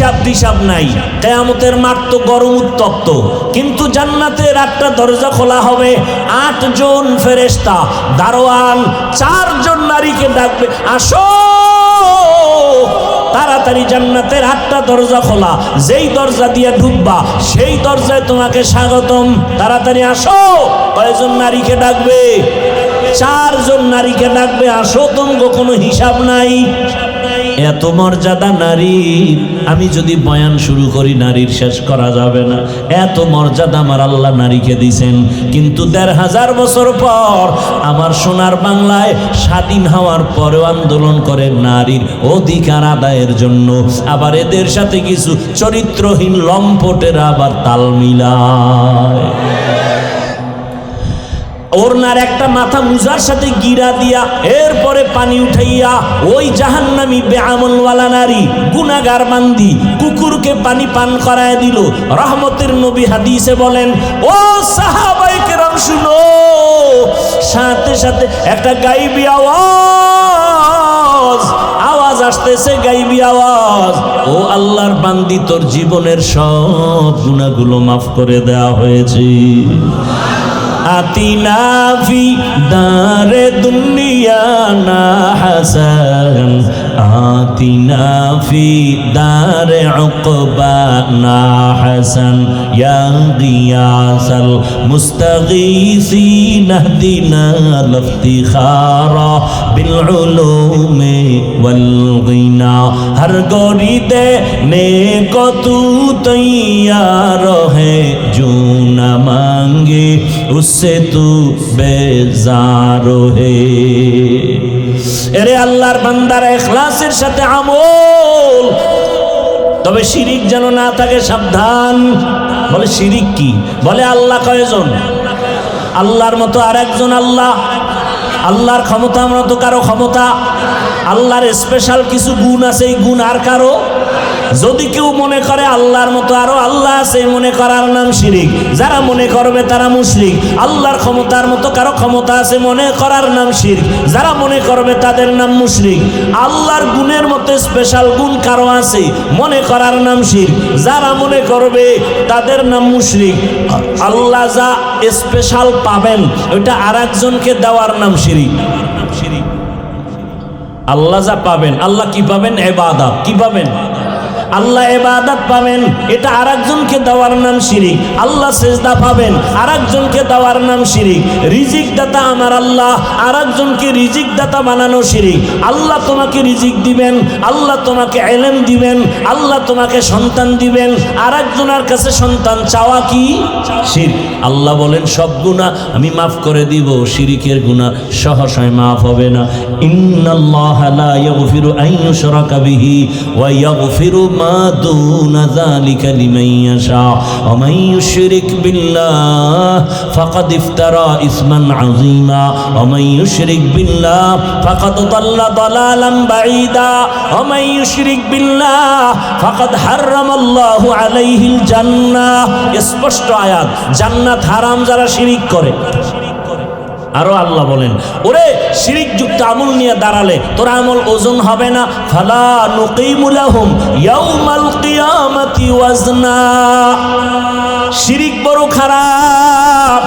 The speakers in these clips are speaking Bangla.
হিসাব টিসাব নাই। কিয়ামতের মাঠ তো গরম উত্তপ্ত, কিন্তু জান্নাতের 8টা দরজা খোলা হবে। 8 জন ফেরেশতা দারোয়ান 4 জন নারীকে ডাকবে, আসো তাড়াতাড়ি, জান্নাতের 8টা দরজা খোলা, যেই দরজা দিয়ে ঢুকবা সেই দরজায় তোমাকে স্বাগতম, তাড়াতাড়ি আসো। কয়জন নারীকে ডাকবে? 4 জন নারীকে ডাকবে, আসো, তোমাকে কোনো হিসাব নাই। এত মর্যাদা নারীর, আমি যদি বয়ান শুরু করি নারীর শেষ করা যাবে না। এত মর্যাদা আমার আল্লাহ নারীকে দিছেন। কিন্তু 1500 বছর পর আমার সোনার বাংলায় স্বাধীন হওয়ার পরেও আন্দোলন করে নারীর অধিকার আদায়ের জন্য। আবার এদের সাথে কিছু চরিত্রহীন লম্পটেরা আবার তাল মিলায়। ওরনার একটা মাথা মুজার সাথে গিরা দিয়া এরপরে পানি উঠাইয়া ওই জাহান্নামী বেআমলওয়ালা নারী গুনাহগার বান্দি কুকুরকে পানি পান করায় দিল। রহমতের নবী হাদিসে বলেন, ও সাহাবায়ে কেরাম শুনো, সাথে সাথে একটা গায়বী আওয়াজ আসতেছে, গায়বী আওয়াজ, ও আল্লাহর বান্দি, তোর জীবনের সব গুনাহগুলো মাফ করে দেওয়া হয়েছে। আতিনা ফি দারে দুনিয়া না হাসান, আতিনা ফি দারে উকবা না হাসান, ইয়া গিয়াসাল মুস্তাগীসিন ইহদিনা লিফতিখারা বিল উলুমি ওয়াল গিনা, হর গরিদে নেকো তু তৈয়ার হে, जो न मांगे उससे तू बेजार है। এরে আল্লাহর বান্দারা, ইখলাসের সাথে আমল, তবে শিরিক যেন না থাকে, সাবধান। বলে শিরিক কি? বলে আল্লাহ কয়জন? আল্লাহর মতো আরেকজন আল্লাহ, আল্লাহর ক্ষমতার মতো কারো ক্ষমতা, আল্লাহর স্পেশাল কিছু গুণ আছে, এই গুণ আর কারো। যদি কেউ মনে করে আল্লাহর মতো আরো আল্লাহ আছে, মনে করার নাম শিরিক। যারা মনে করবে তারা মুশরিক। আল্লাহর ক্ষমতার মতো কারো ক্ষমতা আছে মনে করার নাম শিরক। যারা মনে করবে তাদের নাম মুশরিক। আল্লাহর গুণের মতো স্পেশাল গুণ কারো আছে মনে করার নাম শিরক। যারা মনে করবে তাদের নাম মুশরিক। আল্লাহ যা স্পেশাল পাবেন ওইটা আরেকজনকে দেওয়ার নাম শিরক। আল্লাহ যা পাবেন, আল্লাহ কি পাবেন? ইবাদত। কি পাবেন? আল্লাহ ইবাদত পাবেন, এটা আরেকজনকে দেওয়ার নাম শিরক। আল্লাহ সিজদা পাবেন, আরেকজনকে দেওয়ার নাম শিরক। রিজিক দাতা আমার আল্লাহ, আরেকজনকে রিজিক দাতা বানানো শিরক। আল্লাহ তোমাকে রিজিক দিবেন, আল্লাহ তোমাকে ইলম দিবেন, আল্লাহ তোমাকে সন্তান দিবেন, আরেকজনের কাছে সন্তান চাওয়া কি শিরক। আল্লাহ বলেন সব গুনাহ আমি মাফ করে দিব, শিরকের গুনাহ সহসায় মাফ হবে না। ইন্নাল্লাহা লা ইয়াগফিরু আন ইউশরাকা বিহি ওয়া ইয়াগফিরু মা দুনা যালিকা লিমান ইয়াশা ওয়া মান ইউশরিক বিল্লাহ ফাকাদ ইফতারা ইসমান আযীমা ওয়া মান ইউশরিক বিল্লাহ ফাকাদ দাল্লা দালালান বাঈদা ওয়া মান ইউশরিক বিল্লাহ ফাকাদ হারামাল্লাহু আলাইহিল জান্নাহ। স্পষ্ট আয়াত, জান্নাত হারাম যারা শিরক করে। আরো আল্লাহ বলেন, ওরে শিরক যুক্ত আমল নিয়ে দাঁড়ালে তোর আমল ওজন হবে না। ফালা নুকিমু লাহুম ইয়াউমাল কিয়ামাতি ওয়াজনা। শিরক বড় খারাপ,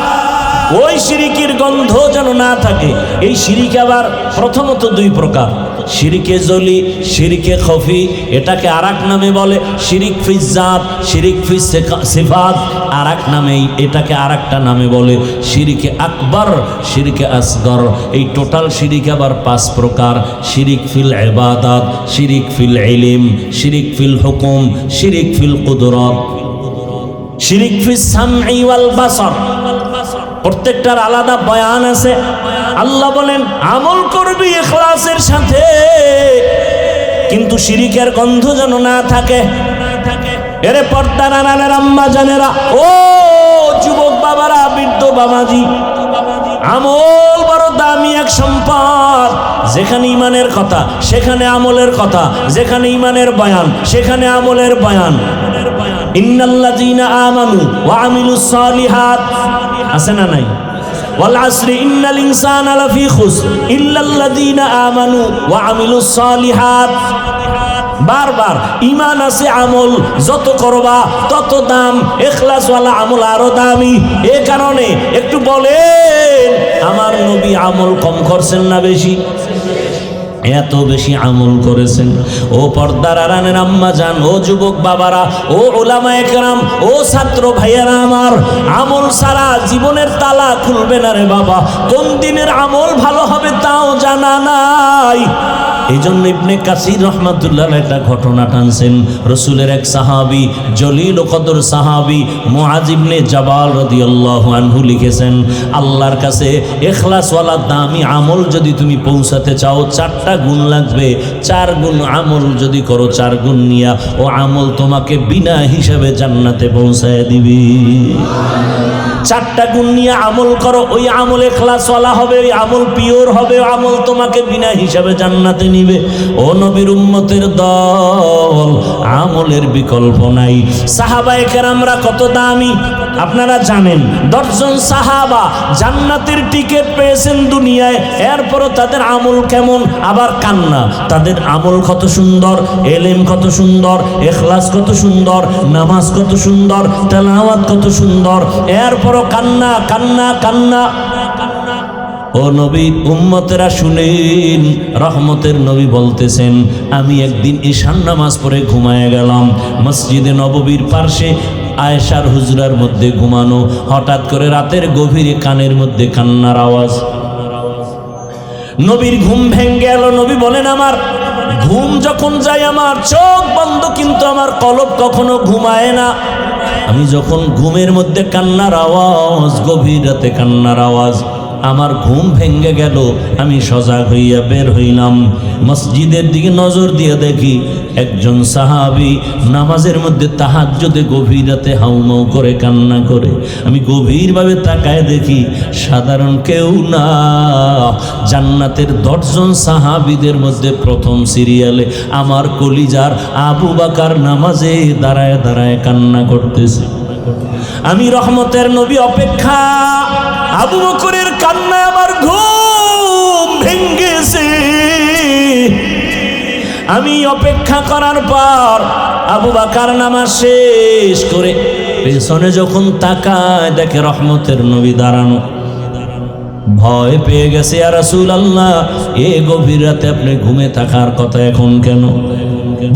ওই শিরকের গন্ধ যেন না থাকে। এই শিরক আবার প্রথমত দুই প্রকার, শিরকে জলি, শিরকে খফি। এটাকে আরেক নামে বলে শিরক ফি জাত, শিরক ফি সিফাত। আরেক নামে এটাকে আরেকটা নামে বলে শিরকে আকবর, শিরকে আসগর। এই টোটাল শিরক আবার 5 প্রকার। শিরক ফিল ইবাদত, শিরক ফিল ইলম, শিরক ফিল হুকুম, শিরক ফিল কুদরত, শিরক ফিস সামঈ ওয়াল বাসর। প্রত্যেকটার আলাদা বয়ান আছে। আল্লাহ বলেন আমল করবি ইখলাসের সাথে, কিন্তু শিরকের গন্ধ যেন না থাকে। এরে পর্দার আড়ালের আম্মা জানেরা, ও যুবক বাবারা, বৃদ্ধ বাবাজি, আমল বড় দামি এক সম্পদ। যেখানে ইমানের কথা সেখানে আমলের কথা, যেখানে ইমানের বয়ান সেখানে আমলের বয়ান। ইন্নাল্লাযীনা আমানু ওয়া আমিলুস সালিহাত, আছে না নাই? ওয়াল আসরি ইন্নাল ইনসানা লাফি খুসর ইল্লাল্লাযীনা আমানু ওয়া আমিলুস সালিহাত। বারবার ঈমান আছে আমল যত করবা তত দাম, ইখলাসওয়ালা আমল আরো দামি। এ কারণে একটু বলেন আমার নবী আমল কম করছেন না বেশি? এত বেশি আমল করেছেন। ও পর্দার আড়ালের আম্মা জান, ও যুবক বাবারা, ও উলামায়ে কেরাম, ও ছাত্র ভাইয়ারা আমার, আমল ছাড়া জীবনের তালা খুলবে না রে বাবা। কোন দিনের আমল ভালো হবে তাও জানা নাই। এই জন্য ইবনে কাসির রহমাতুল্লাহ একটা ঘটনা টানছেন। রসুলের এক সাহাবী, জলিল ও কদর সাহাবী মুআজ ইবনে জাবাল রাদিয়াল্লাহু আনহু লিখেছেন, আল্লাহর কাছে ইখলাসওয়ালা দামি আমল যদি তুমি পৌঁছাতে চাও 4টা গুণ লাগবে। 4 গুণ আমল যদি করো, 4 গুণ নিয়া ও আমল তোমাকে বিনা হিসাবে জান্নাতে পৌঁছায় দিবে। 4টা গুণ নিয়ে আমল করো, ওই আমল ইখলাসওয়ালা হবে, ওই আমল পিওর হবে, ওই আমল তোমাকে বিনা হিসাবে জান্নাতে নিবে। ও নবীর উম্মতের দল, আমলের বিকল্প নাই। সাহাবায়ে কেরামরা কত দামি আপনারা জানেন। 10 জন সাহাবা জান্নাতের টিকিট পেয়েছেন দুনিয়ায়, এরপরও তাদের আমল কেমন? আবার কান্না। তাদের আমল কত সুন্দর, এলেম কত সুন্দর, ইখলাস কত সুন্দর, নামাজ কত সুন্দর, তেলাওয়াত কত সুন্দর, এরপরও কান্না কান্না কান্না। ও নবী উম্মতেরা শুনেন, রহমতের নবী বলতেছেন, আমি একদিন ঈশান নামাজ পড়ে ঘুমায় গেলাম। মসজিদে নববীর পার্শ্বে আয়েশার হুজরার মধ্যে ঘুমানো, হঠাৎ করে রাতের গভীরে কানের মধ্যে কান্নার আওয়াজ। নবীর ঘুম ভেঙে গেল। নবী বলেন, আমার ঘুম যখন যায় আমার চোখ বন্ধ, কিন্তু আমার কলব কখনো ঘুমায় না। আমি যখন ঘুমের মধ্যে কান্নার আওয়াজ, গভীর রাতে কান্নার আওয়াজ, আমার ঘুম ভেঙে গেল। আমি সজাগ হইয়া বের হইলাম, মসজিদের দিকে নজর দিয়ে দেখি একজন সাহাবী নামাজের মধ্যে তাহাজ্জুদে গভীর রাতে হাউমাউ করে কান্না করে। আমি গভীরভাবে তাকায় দেখি সাধারণ কেউ না, জান্নাতের 10 জন সাহাবীদের মধ্যে প্রথম সিরিয়ালে আমার কলিজার আবু বকর নামাজে দাঁড়ায় দাঁড়ায় কান্না করতেছে। আমি রহমতের নবী অপেক্ষা, আবু বকরের কান্নায় আমার ঘুম ভেঙ্গেছে। আমি অপেক্ষা করার পর আবু বকর নামাজ শেষ করে পেছনে যখন তাকায় দেখে রহমতের নবী দাঁড়ানো। ভয় পেয়ে গেছে, ইয়া রাসূলুল্লাহ, এ গভীর রাতে আপনি ঘুমে থাকার কথা এখন কেন?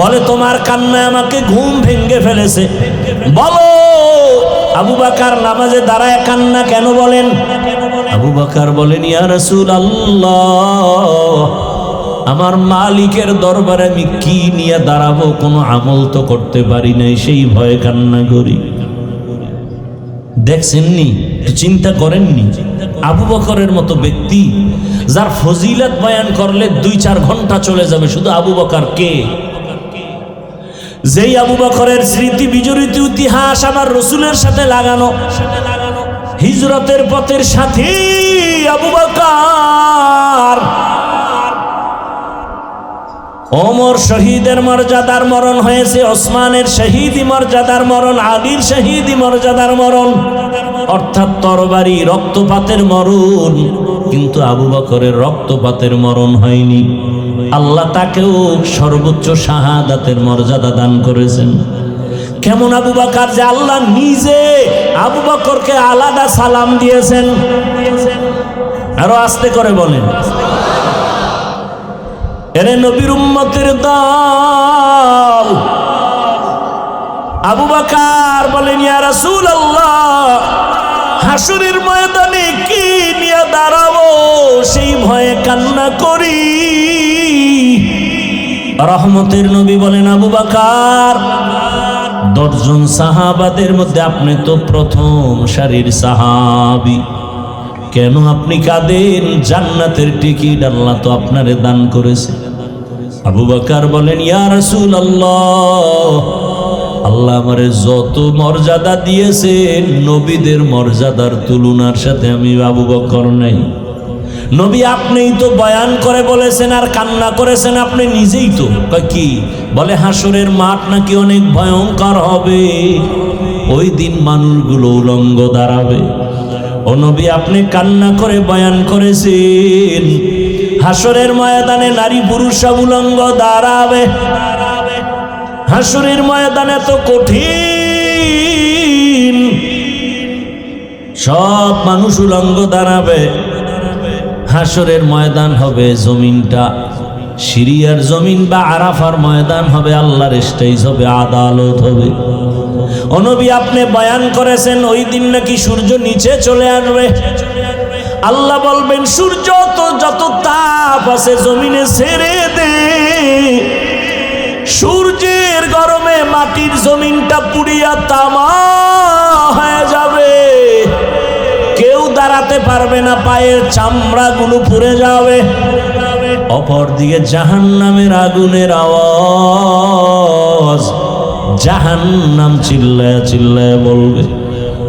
বলে, তোমার কান্নায় আমাকে ঘুম ভেঙে ফেলেছে। বলো আবু বকর নামাজে দাঁড়ায় কান্না কেন বলেন? আবু বকর বলেন, ইয়া রাসূলুল্লাহ, আমার মালিকের দরবারে আমি কি নিয়ে দাঁড়াবো? কোনো আমল তো করতে পারি নাই, সেই ভয়ে কান্না করি। দেখছেননি? চিন্তা করেননি? আবু বকরের মতো ব্যক্তি যার ফজিলত বয়ান করলে 2-4 ঘন্টা চলে যাবে, শুধু আবু বকর কে? যেই আবু বকরের স্মৃতি বিজড়িত ইতিহাস আমার রসুলের সাথে লাগানো, হিজরতের পথের সাথী আবু বকর। ওমর শহীদের মর্যাদার মরণ হয়েছে, ওসমানের শহীদি মর্যাদার মরণ, আলীর শহীদি মর্যাদার মরণ, অর্থাৎ তরবারি রক্তপাতের মরণ। কিন্তু আবু বকরের রক্তপাতের মরণ হয়নি। আল্লাহ তাকেও সর্বোচ্চ শাহাদাতের মর্যাদা দান করেছেন। কেমন আবু বকর যে আল্লাহ নিজে আবু বকরকে আলাদা সালাম দিয়েছেন। আরো আস্তে করে বলেন, এরে নবীর উম্মতের দল। আবু বকর বলেন, ইয়া রাসূলুল্লাহ, হাসরের ময়দানে কি নিয়ে দাঁড়াবো সেই ভয়ে কান্না করি। রহমতের নবী বলেন, আবু বকর, 10 জন সাহাবাদের মধ্যে আপনি তো প্রথম সারির সাহাবী, কেন আপনি কাঁদেন? জান্নাতের টিকিট আল্লাহ তো আপনারে দান করেছে। আবু বকর বলেন, ইয়া রাসূলুল্লাহ, আল্লাহ আমারে যত মর্যাদা দিয়েছেন নবীদের মর্যাদার তুলনার সাথে আমি আবু বকর নাই। নবী আপনিই তো বয়ান করে বলেছেন আর কান্না করেছেন, আপনি নিজেই তো। কি বলে? হাসরের মাঠ নাকি অনেক ভয়ঙ্কর হবে, ওই দিন মানুষগুলো উলঙ্গ দাঁড়াবে। ও নবী আপনি কান্না করে বয়ান করেছেন, হাসরের ময়দানে নারী পুরুষ সব উলঙ্গ দাঁড়াবে। হাসরের ময়দানে তো কঠিন, সব মানুষ উলঙ্গ দাঁড়াবে। হাসরের ময়দান হবে জমিনটা সিরিয়ার জমিন বা আরাফার ময়দান হবে, আল্লাহর স্টেজ হবে, আদালত হবে। ও নবী আপনি বয়ান করেছেন ওই দিন নাকি সূর্য নিচে চলে আসবে। আল্লাহ বলবেন সূর্য তো যত তাপ আছে জমিনে ছেড়ে দে, সূর্যের গরমে মাটির জমিনটা পুড়িয়া তামা হয়ে যাবে, কেউ দাঁড়াতে পারবে না, পায়ের চামড়াগুলো পুড়ে যাবে। অপর দিকে জাহান্নামের আগুনের আওয়াজ, জাহান্নাম চিল্লায়া চিল্লায়া বলবে,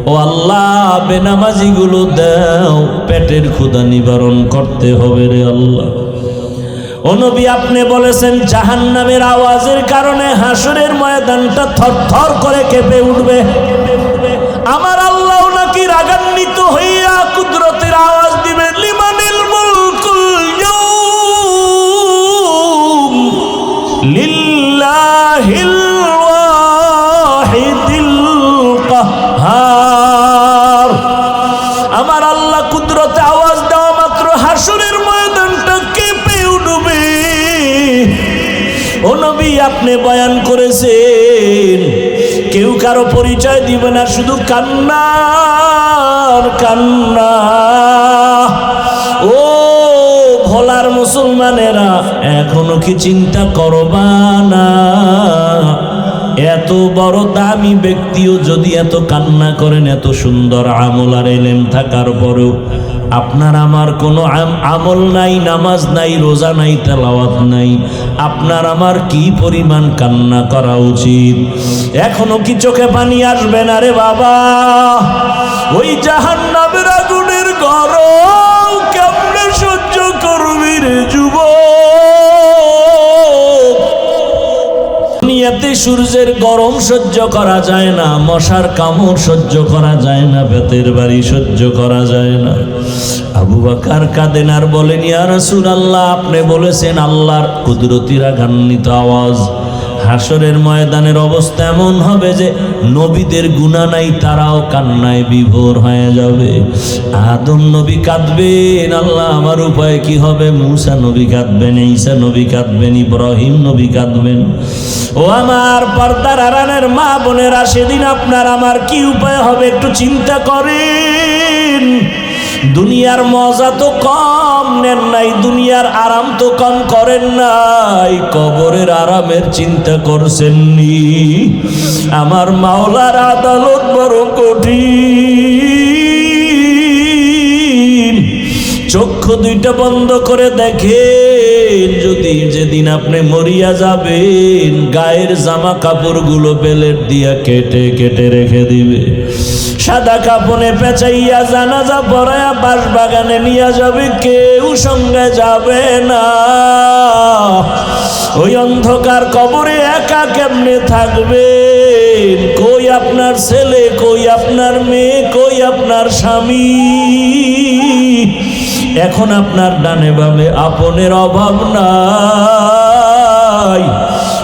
ও আল্লাহ বেনামাজি গুলো দাও, পেটের ক্ষুধা নিবারণ করতে হবে রে আল্লাহ। ও নবী আপনি বলেছেন জাহান্নামের আওয়াজের কারণে হাসরের ময়দানটা থরথর করে কেঁপে উঠবে। আমার আল্লাহ নাকি রাগান্বিত হইয়া কুদরতের আওয়াজ দিবেন, লিমানিল মুলকুল ইয়াউম লিল্লাহিল ওয়াহিদিল কাহ্হার। আমার আল্লাহ কুদরতে আওয়াজ দেওয়া মাত্র হাসরের ময়দানটা কেঁপে উঠবে। ও নবী আপনি বয়ান করেছেন কেউ কারো পরিচয় দিবে না, শুধু কান্নার কান্না। ও ভোলার মুসলমানেরা এখনো কি চিন্তা করবা না? এত বড় দামি ব্যক্তিও যদি এত কান্না করেন, এত সুন্দর আমল আর এলেম থাকার পরেও আপনার আমার কোনো আমল নাই, নামাজ নাই, রোজা নাই, তেলাওয়াত নাই, আপনার আমার কি পরিমাণ কান্না করা উচিত? এখনো কি চোখে পানি আসবে না রে বাবা? ওই জাহান্নামের আগুনের গরম কেমনে সহ্য করবি রে যুবক? দুনিয়াতে সূর্যের গরম সহ্য করা যায় না, মশার কামড় সহ্য করা যায় না, বেতের বাড়ি সহ্য করা যায় না। আবু বকর কাঁদেন আর বলেন, ইয়া রাসূলুল্লাহ আপনি বলেছেন আল্লাহর কুদরতি রাগান্বিত আওয়াজ। হাসরের ময়দানের অবস্থা এমন হবে যে নবীদের গুনাহ নাই, তারাও কান্নায় বিভোর হয়ে যাবে। আদম নবী কাঁদবেন, আল্লাহ আমার উপায় কি হবে? মুসা নবী কাঁদবেন, ঈসা নবী কাঁদবেন, ইব্রাহিম নবী কাঁদবেন। ও আমার পর্দার আড়ালের মা বোনেরা, সেদিন আপনার আমার কি উপায় হবে একটু চিন্তা করেন। দুনিয়ার মজা তো কম নেন নাই, দুনিয়ার আরাম তো কম করেন নাই, কবরের আরামের চিন্তা করছেননি। আমার মাওলার আদালত বড় কঠিন। চক্ষু দুইটা বন্ধ করে দেখেন, যদি যেদিন আপনি মরিয়া যাবেন গায়ের জামা কাপড়গুলো বেলেট দিয়া কেটে কেটে রেখে দিবে, সাদা কাপড়ে পেঁচাইয়া জানাজা পড়ায়া বাঁশ বাগানে নিয়ে যাবে, কেউ সঙ্গে যাবে না। ওই অন্ধকার কবরে একা কেমনে থাকবেন? কই আপনার ছেলে, কই আপনার মেয়ে, কই আপনার স্বামী? এখন আপনার ডানে বামে আপনের অভাব নাই।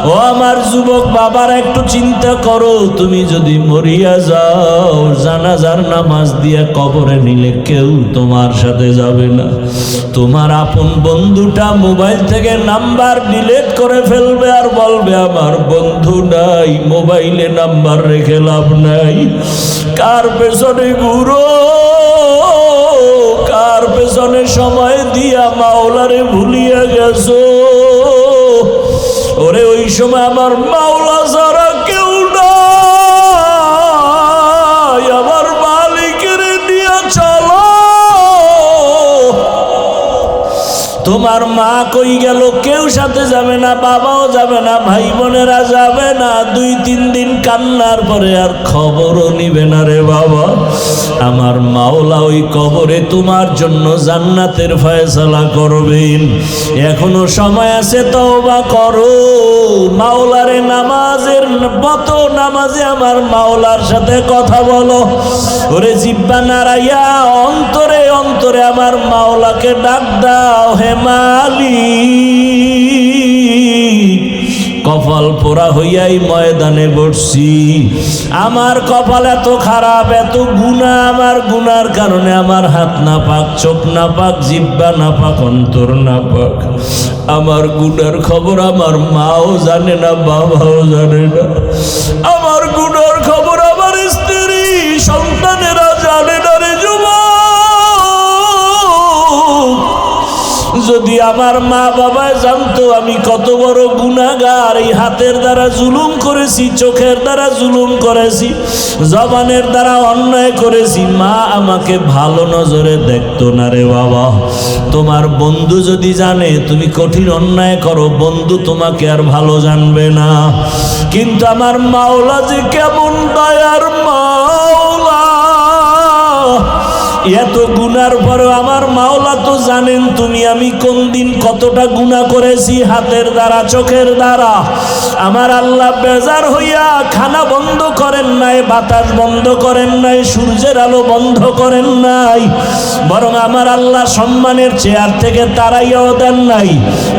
ও আমার যুবক বাবার একটু চিন্তা করো, তুমি যদি মরিয়া যাও জানাজার নামাজ দিয়া কবরে নিলে কেউ তোমার সাথে যাবে না। তোমার আপন বন্ধুটা মোবাইল থেকে নাম্বার ডিলিট করে ফেলবে আর বলবে আমার বন্ধু নাই, মোবাইলে নাম্বার রেখে লাভ নাই। কার পেছনে ঘুরো, কার পেছনে সময় দিয়া মাওলারে ভুলিয়া গেছো? ওরে ওই সময় আমার মাওলা ছাড়া কেউ নাই, আমার মালিকের নিয়ে চলো। তোমার মা কই গেল? কেউ সাথে যাবে না, বাবাও যাবে না, ভাই বোনেরা যাবে না। 2-3 দিন কান্নার পরে আর খবরও নিবে না রে বাবা। আমার মাওলা ওই কবরে তোমার জন্য জান্নাতের ফয়সালা করবেন। এখনো সময় আছে, তওবা করো। মাওলারে নামাজের মতো নামাজে আমার মাওলার সাথে কথা বলো। ওরে জিহ্বা নাড়াইয়া অন্তরে অন্তরে অন্তরে আমার মাওলাকে ডাক দাও, হে মালিক কপাল পোড়া হইয়াই ময়দানে বসছি। আমার কপাল এত খারাপ, এত গুনাহ, আমার গুনার কারণে আমার হাত না পাক, চোখ না পাক, জিহ্বা না পাক, অন্তর না পাক। আমার গুনার খবর আমার মাও জানে না, বাবাও জানে না। আমার গুনার খবর আমার স্ত্রী সন্তানেরা জানে না রে যুবক। যদি আমার মা বাবা জানতো আমি কত বড় গুনাহগার, এই হাতের দ্বারা জুলুম করেছি, চোখের দ্বারা জুলুম করেছি, জবানের দ্বারা অন্যায় করেছি, মা আমাকে ভালো নজরে দেখতো না রে বাবা। তোমার বন্ধু যদি জানে তুমি কঠিন অন্যায় করো, বন্ধু তোমাকে আর ভালো জানবে না। কিন্তু আমার মাওলা যে কেমন দয়ার মাওলা, এত গুনার পরেও আমার মাওলা তো জানেন তুমি আমি কোন দিন কতটা গুনাহ করেছি, হাতের দ্বারা, চোখের দ্বারা। আমার আল্লাহ বেজার হইয়া খানা বন্ধ করেন নাই, বাতাস বন্ধ করেন নাই, সূর্যের আলো বন্ধ করেন নাই, বরং আমার আল্লাহ সম্মানের চেয়ার থেকে তাড়াইয়াও দেন নাই,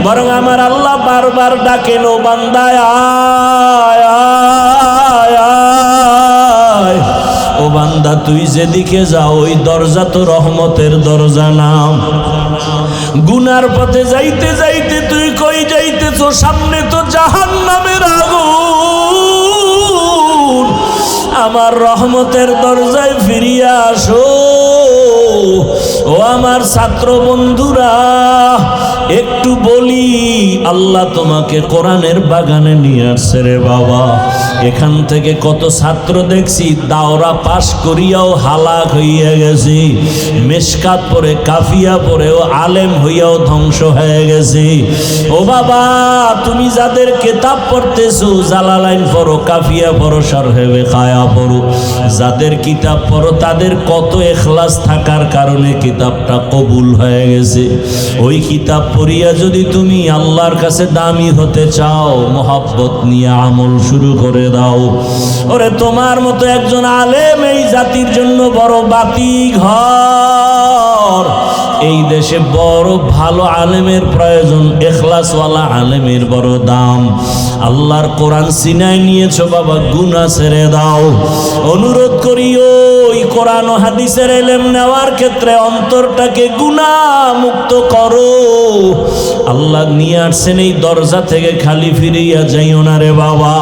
বরং আমার আল্লাহ বারবার ডাকেন, ও বান্দা আয় আয় আয়, ও বান্দা তুই যেদিকে যাও ওই দরজা তো রহমতের দরজা না। গুনার পথে যাইতে যাইতে তুই কই যাইতেছ? সামনে তো জাহান্নামের আগুন। আমার রহমতের দরজায় ফিরিয়া আসো। ও আমার ছাত্র বন্ধুরা, একটু বলি, আল্লাহ তোমাকে কোরআনের বাগানে নিয়ে আসছে রে বাবা। এখান থেকে কত ছাত্র দেখছি দাওরা পাশ করিয়াও হালাক হইয়া গেছে, মেশকাত পড়ে, কাফিয়া পড়েও আলেম হইয়াও ধ্বংস হয়ে গেছে। ও বাবা, তুমি যাদের কিতাব পড়তেছো, জালালাইন পড়ো, কাফিয়া পড়ো, শরহে বেকায়া পড়ো, যাদের কিতাব পড়ো তাদের কত ইখলাস থাকার কারণে কিতাবটা কবুল হয়ে গেছে। ওই কিতাব পড়িয়া যদি তুমি আল্লাহর কাছে দামি হতে চাও, মোহাব্বত নিয়ে আমল শুরু করে দাও। ওরে তোমার মতো একজন আলেম এই জাতির জন্য বড় বাতি ঘর। এই দেশে বড় ভালো আলেমের প্রয়োজন, ইখলাসওয়ালা আলেমের বড় দাম। আল্লাহর কোরআন সিনায় নিয়েছো বাবা, গুনাহ ছেড়ে দাও। অনুরোধ করি ওই কোরআন ও হাদিসের ইলম নেওয়ার ক্ষেত্রে অন্তরটাকে গুনাহ মুক্ত করো। আল্লাহ নিয়ে আসছেন এই দরজা থেকে খালি ফিরিয়া যাইও না রে বাবা।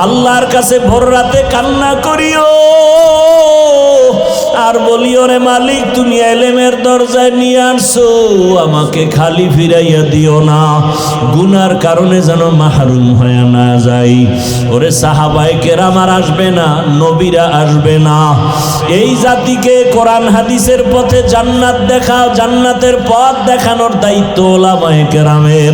আল্লাহর কাছে ভোর রাতে কান্না করিও আর বলিও, রে মালিক তুমি ইলমের দরজায় নিয়ে আসছো, আমাকে খালি ফিরাইয়া দিও না, গুনার কারণে যেন মাহরুম হয়ে না যাই। ওরে সাহাবায়ে কেরাম আর আসবে না, নবীরা আসবে না। এই জাতিকে কোরআন হাদিসের পথে জান্নাত দেখাও, জান্নাতের পথ দেখানোর দায়িত্ব উলামায়ে কেরামের।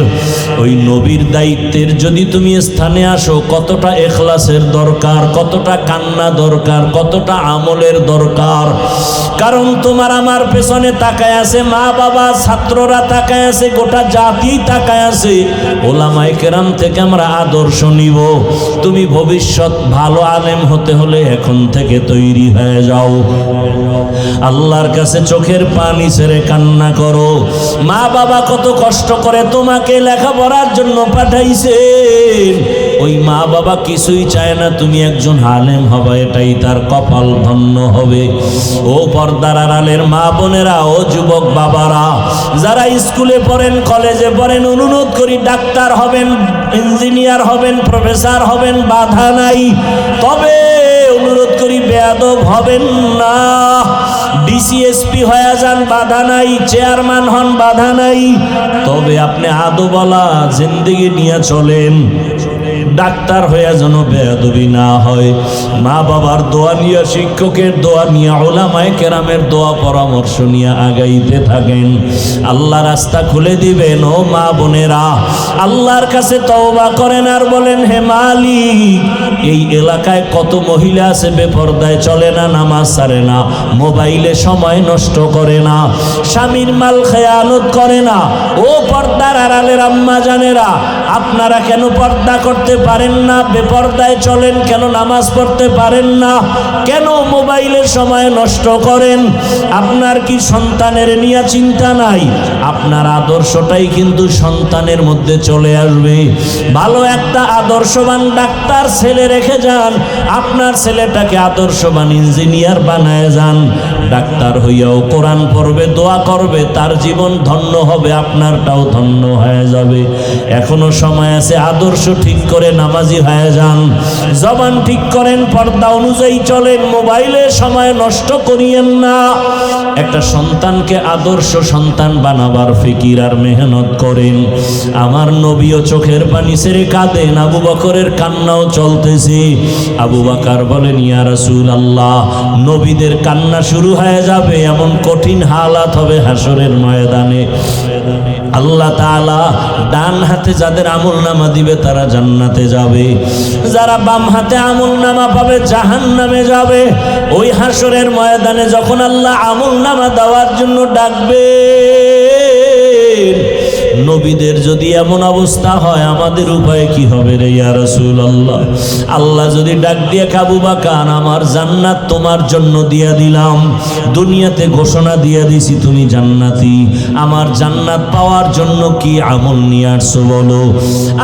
ওই নবীর দায়িত্বের যদি তুমি স্থানে আসো, কতটা ইখলাসের দরকার, কতটা কান্না দরকার, কতটা আমলের দরকার। কারণ তোমার আমার পেছনে তাকায় আছে মা বাবা, ছাত্ররা তাকায় আছে, গোটা জাতি তাকায় আছে। ওলামায়ে কেরাম থেকে আমরা আদর্শ নিব। তুমি ভবিষ্যৎ ভালো আলেম হতে হলে এখন থেকে তৈরি হয়ে যাও। আল্লাহর কাছে চোখের পানি ছেড়ে কান্না করো। মা বাবা কত কষ্ট করে তোমাকে লেখাপড়ার জন্য পাঠাইছেন, ওই মা বাবা কিছুই চায় না তুমি একজন আলেম হবে, এটাই তার কপাল ধন্য হবে। ও পর্দার আড়ালের মা বোনেরা, ও যুবক বাবারা, যারা স্কুলে পড়েন, কলেজে পড়েন, অনুরোধ করি ডাক্তার হবেন, ইঞ্জিনিয়ার হবেন, প্রফেসর হবেন, বাধা নাই। তবে অনুরোধ করি বেয়াদব হবেন না। ডিসিএসপি হয়ে যান, বাধা নাই। চেয়ারম্যান হন, বাধা নাই। তবে আপনি আদবওয়ালা জিন্দেগি নিয়ে চলেন। ডাক্তার হয়ে যেন বেয়াদবি না হয়। মা বাবার দোয়া নিয়ে, শিক্ষকের দোয়া নিয়ে, উলামায়ে কেরামের দোয়া পরামর্শ নিয়ে আগাইতে থাকেন। আল্লাহ রাস্তা খুলে দিবেন। ও মা বোনেরা, আল্লাহর কাছে তওবা করেন আর বলেন, হে মালিক, এই এলাকায় কত মহিলা আছে বেপরদায় চলে না, নামাজ ছাড়ে না, মোবাইলে সময় নষ্ট করে না, স্বামীর মাল খেয়ানত করে না। ও পর্দার আড়ালের আম্মা জানেরা, আপনারা কেন পর্দা করতে পড়তে পারেন না, বেপরদায় চলেন কেন, নামাজ পড়তে পারেন না কেন, মোবাইলে সময় নষ্ট করেন? আপনার কি সন্তানের নিয়ে চিন্তা নাই? আপনার আদর্শটাই কিন্তু সন্তানের মধ্যে চলে আসবে। ভালো একটা আদর্শবান ডাক্তার ছেলে রেখে যান, আপনার ছেলেটাকে আদর্শবান ইঞ্জিনিয়ার বানায় যান। ডাক্তার হইয়াও কোরআন পড়বে, দোয়া করবে, তার জীবন ধন্য হবে, আপনারটাও ধন্য হয়ে যাবে। এখনো সময় আছে, আদর্শ ঠিক করে নামাজি হয়ে যান, জবান ঠিক করেন, পর্দা অনুযায়ী চলেন, মোবাইলে সময় নষ্ট করিয়েন না। একটা সন্তানকে আদর্শ সন্তান বানাবার ফিকির আর মেহনত করেন। আমার নবীও চোখের পানি ছেড়ে কাঁদেন, আবু বকরের কান্নাও চলতেছে। আবু বকর বলেন, ইয়া রাসূলুল্লাহ, নবীদের কান্না শুরু হয়ে যাবে, এমন কঠিন হালাত হবে হাসরের ময়দানে। আল্লাহ তাআলা ডান হাতে যাদের আমলনামা দিবে তারা জান্নাতে যাবে, যারা বাম হাতে আমলনামা পাবে জাহান্নামে যাবে। ওই হাসরের ময়দানে যখন আল্লাহ আমলনামা দেওয়ার জন্য ডাকবে, নবীদের যদি এমন অবস্থা হয়, আমাদের উপায় কি হবে রে ইয়া রাসূলুল্লাহ? আল্লাহ যদি ডাক দিয়ে, আবু বকর আমার জান্নাত তোমার জন্য দিয়া দিলাম, দুনিয়াতে ঘোষণা দিয়া দিছি তুমি জান্নাতি, আমার জান্নাত পাওয়ার জন্য কি আমল নিয়ে আসছো বলো।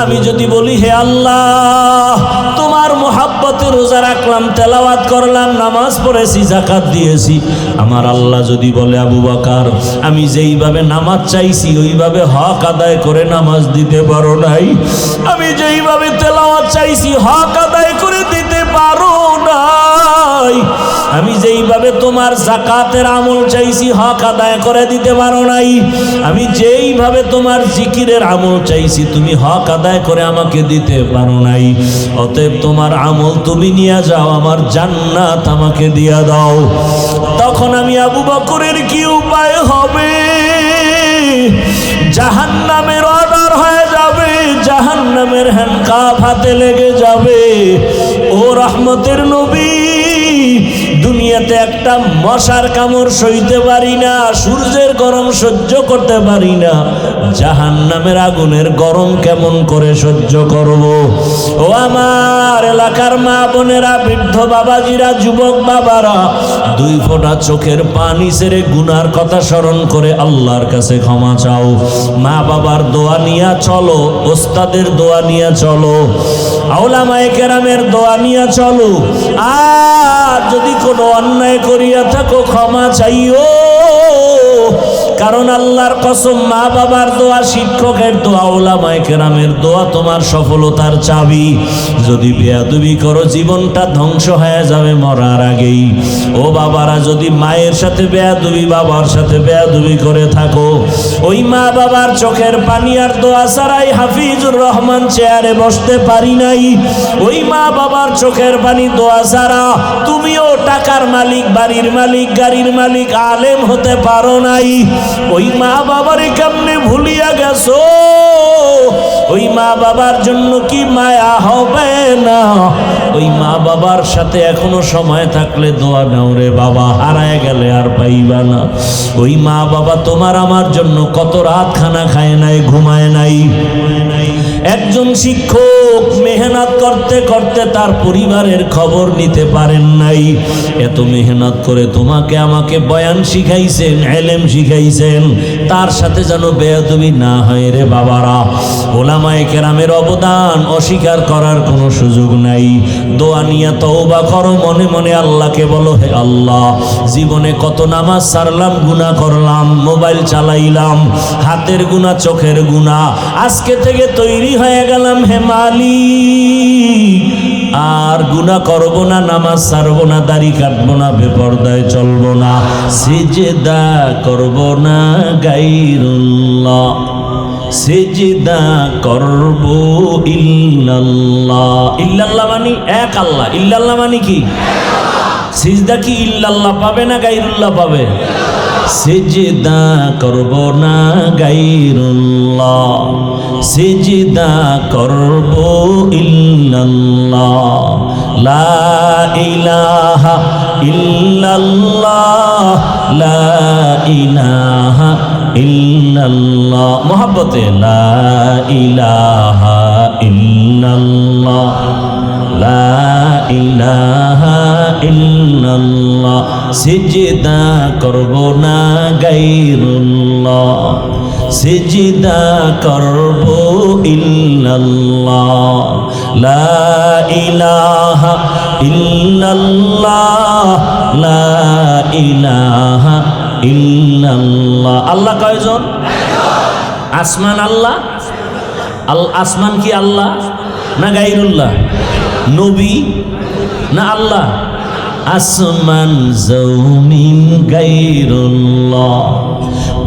আমি যদি বলি, হে আল্লাহ, তোমার মুহাব্বতে রোজা রাখলাম, তেলাওয়াত করলাম, নামাজ পড়েছি, যাকাত দিয়েছি, আমার আল্লাহ যদি বলে, আবু বকর আমি যেইভাবে নামাজ চাইছি ওইভাবে হক আদায় করে নামাজ দিতে পারো নাই, আমি যেইভাবে তেলাওয়াত চাইছি হক আদায় করে দিতে পারো নাই, আমি যেইভাবে তোমার যাকাতের আমল চাইছি হক আদায় করে দিতে পারো নাই, আমি যেইভাবে তোমার জিকিরের আমল চাইছি তুমি হক আদায় করে আমাকে দিতে পারো নাই, অতএব তোমার আমল তুমি নিয়ে যাও, আমার জান্নাত আমাকে দিয়া দাও। তখন আমি আবু বকরের কি উপায় হবে? জাহান্নামের অর্ডার হয়ে যাবে, জাহান্নামের হ্যান্ডকাপ হাতে লেগে যাবে। ও রহমতের নবী, দুনিয়াতে একটা মশার কামড় সইতে পারি না, সূর্যের গরম সহ্য করতে পারি না, জাহান্নামের আগুনের গরম কেমন করে সহ্য করব? ও আমার এলাকার মা বোনেরা, বৃদ্ধ বাবাজিরা, যুবক বাবারা, দুই ফোঁটা চোখের পানি ছেড়ে গুনার কথা স্মরণ করে আল্লাহর কাছে ক্ষমা চাও। মা বাবার দোয়া নিয়া চলো, ওস্তাদের দোয়া নিয়া চলো, উলামায়ে কেরামের দোয়া নিয়া চলো। আর যদি কোনো অন্যায় করিয়া থাকো ক্ষমা চাইও, কারণ আল্লাহর কসম, মা বাবার দোয়া, শিক্ষকের দোয়া, উলামায়ে কেরামের দোয়া তোমার সফলতার চাবি। যদি বেয়াদবি করো জীবনটা ধ্বংস হয়ে যাবে মরার আগেই। ও বাবারা, যদি মায়ের সাথে বেয়াদবি, বাবার সাথে বেয়াদবি করে থাকো, ওই মা বাবার চোখের পানি আর দোয়া ছাড়াই হাফিজুর রহমান চেয়ারে বসতে পারি নাই, ওই মা বাবার চোখের পানি দোয়া ছাড়া তুমিও টাকার মালিক, বাড়ির মালিক, গাড়ির মালিক, আলেম হতে পারো নাই। ওই মা বাবারে কেমনে ভুলিয়া গেছো? ওই মা বাবার জন্য কি মায়া হবে না? ওই মা বাবার সাথে এখনো সময় থাকলে দোয়া নাও রে বাবা, হারায় গেলে আর পাইবা না। ওই মা বাবা তোমার আমার জন্য কত রাত খানা খায় নাই, ঘুমায় নাই। একজন শিক্ষক মেহনত করতে করতে তার পরিবারের খবর নিতে পারেন নাই। এত মেহনত করে তোমাকে আমাকে বয়ান শিখাইছেন, ইলম শিখাইছেন, তার সাথে যেন বেয়াদবি না হয় রে বাবারা। উলামায়ে কেরামের অবদান অস্বীকার করার কোনো সুযোগ নাই। দোয়া নিয়ে তওবা করো, মনে মনে আল্লাহকে বলো, হে আল্লাহ, জীবনে কত নামাজ ছাড়লাম, গুনাহ করলাম, মোবাইল চালাইলাম, হাতের গুনাহ, চোখের গুনাহ, আজকে থেকে তৈরি হয়ে গেলাম হে মালিক, আর গুনাহ করব না, নামাজ ছাড়বো না, দাড়ি কাটবো না, বেপরদায় চলবো না, সিজদা করব না গায়রুল্লাহ, সিজদা করব ইল্লাল্লাহ। ইল্লাল্লাহ মানে এক আল্লাহ, ইল্লাল্লাহ মানে কি? সিজদা কি ইল্লাল্লাহ পাবে না গায়রুল্লাহ পাবে? সিজদা করব না গায়রুল্লাহ, সিজদা করব ইল্লাল্লাহ, লা ইলাহা ইল্লাল্লাহ, লা ইলাহা ইল্লাল্লাহ। মোহাব্বতে লা ইলাহা ইল্লাল্লাহ। ইল্লাল্লাহ লা ইলাহা ইল্লাল্লাহ সিজদা করব না গায়রুল্লাহ সিজদা করব ইল্লাল্লাহ লা ইলাহা ইল্লাল্লাহ লা ইলাহা ইল্লাল্লাহ। আল্লাহ কয়জন? আসমান আল্লাহ, আসমান কি আল্লাহ না গায়রুল্লাহ? নবী না আল্লাহ? আসমান জমিন গায়রুল্লাহ,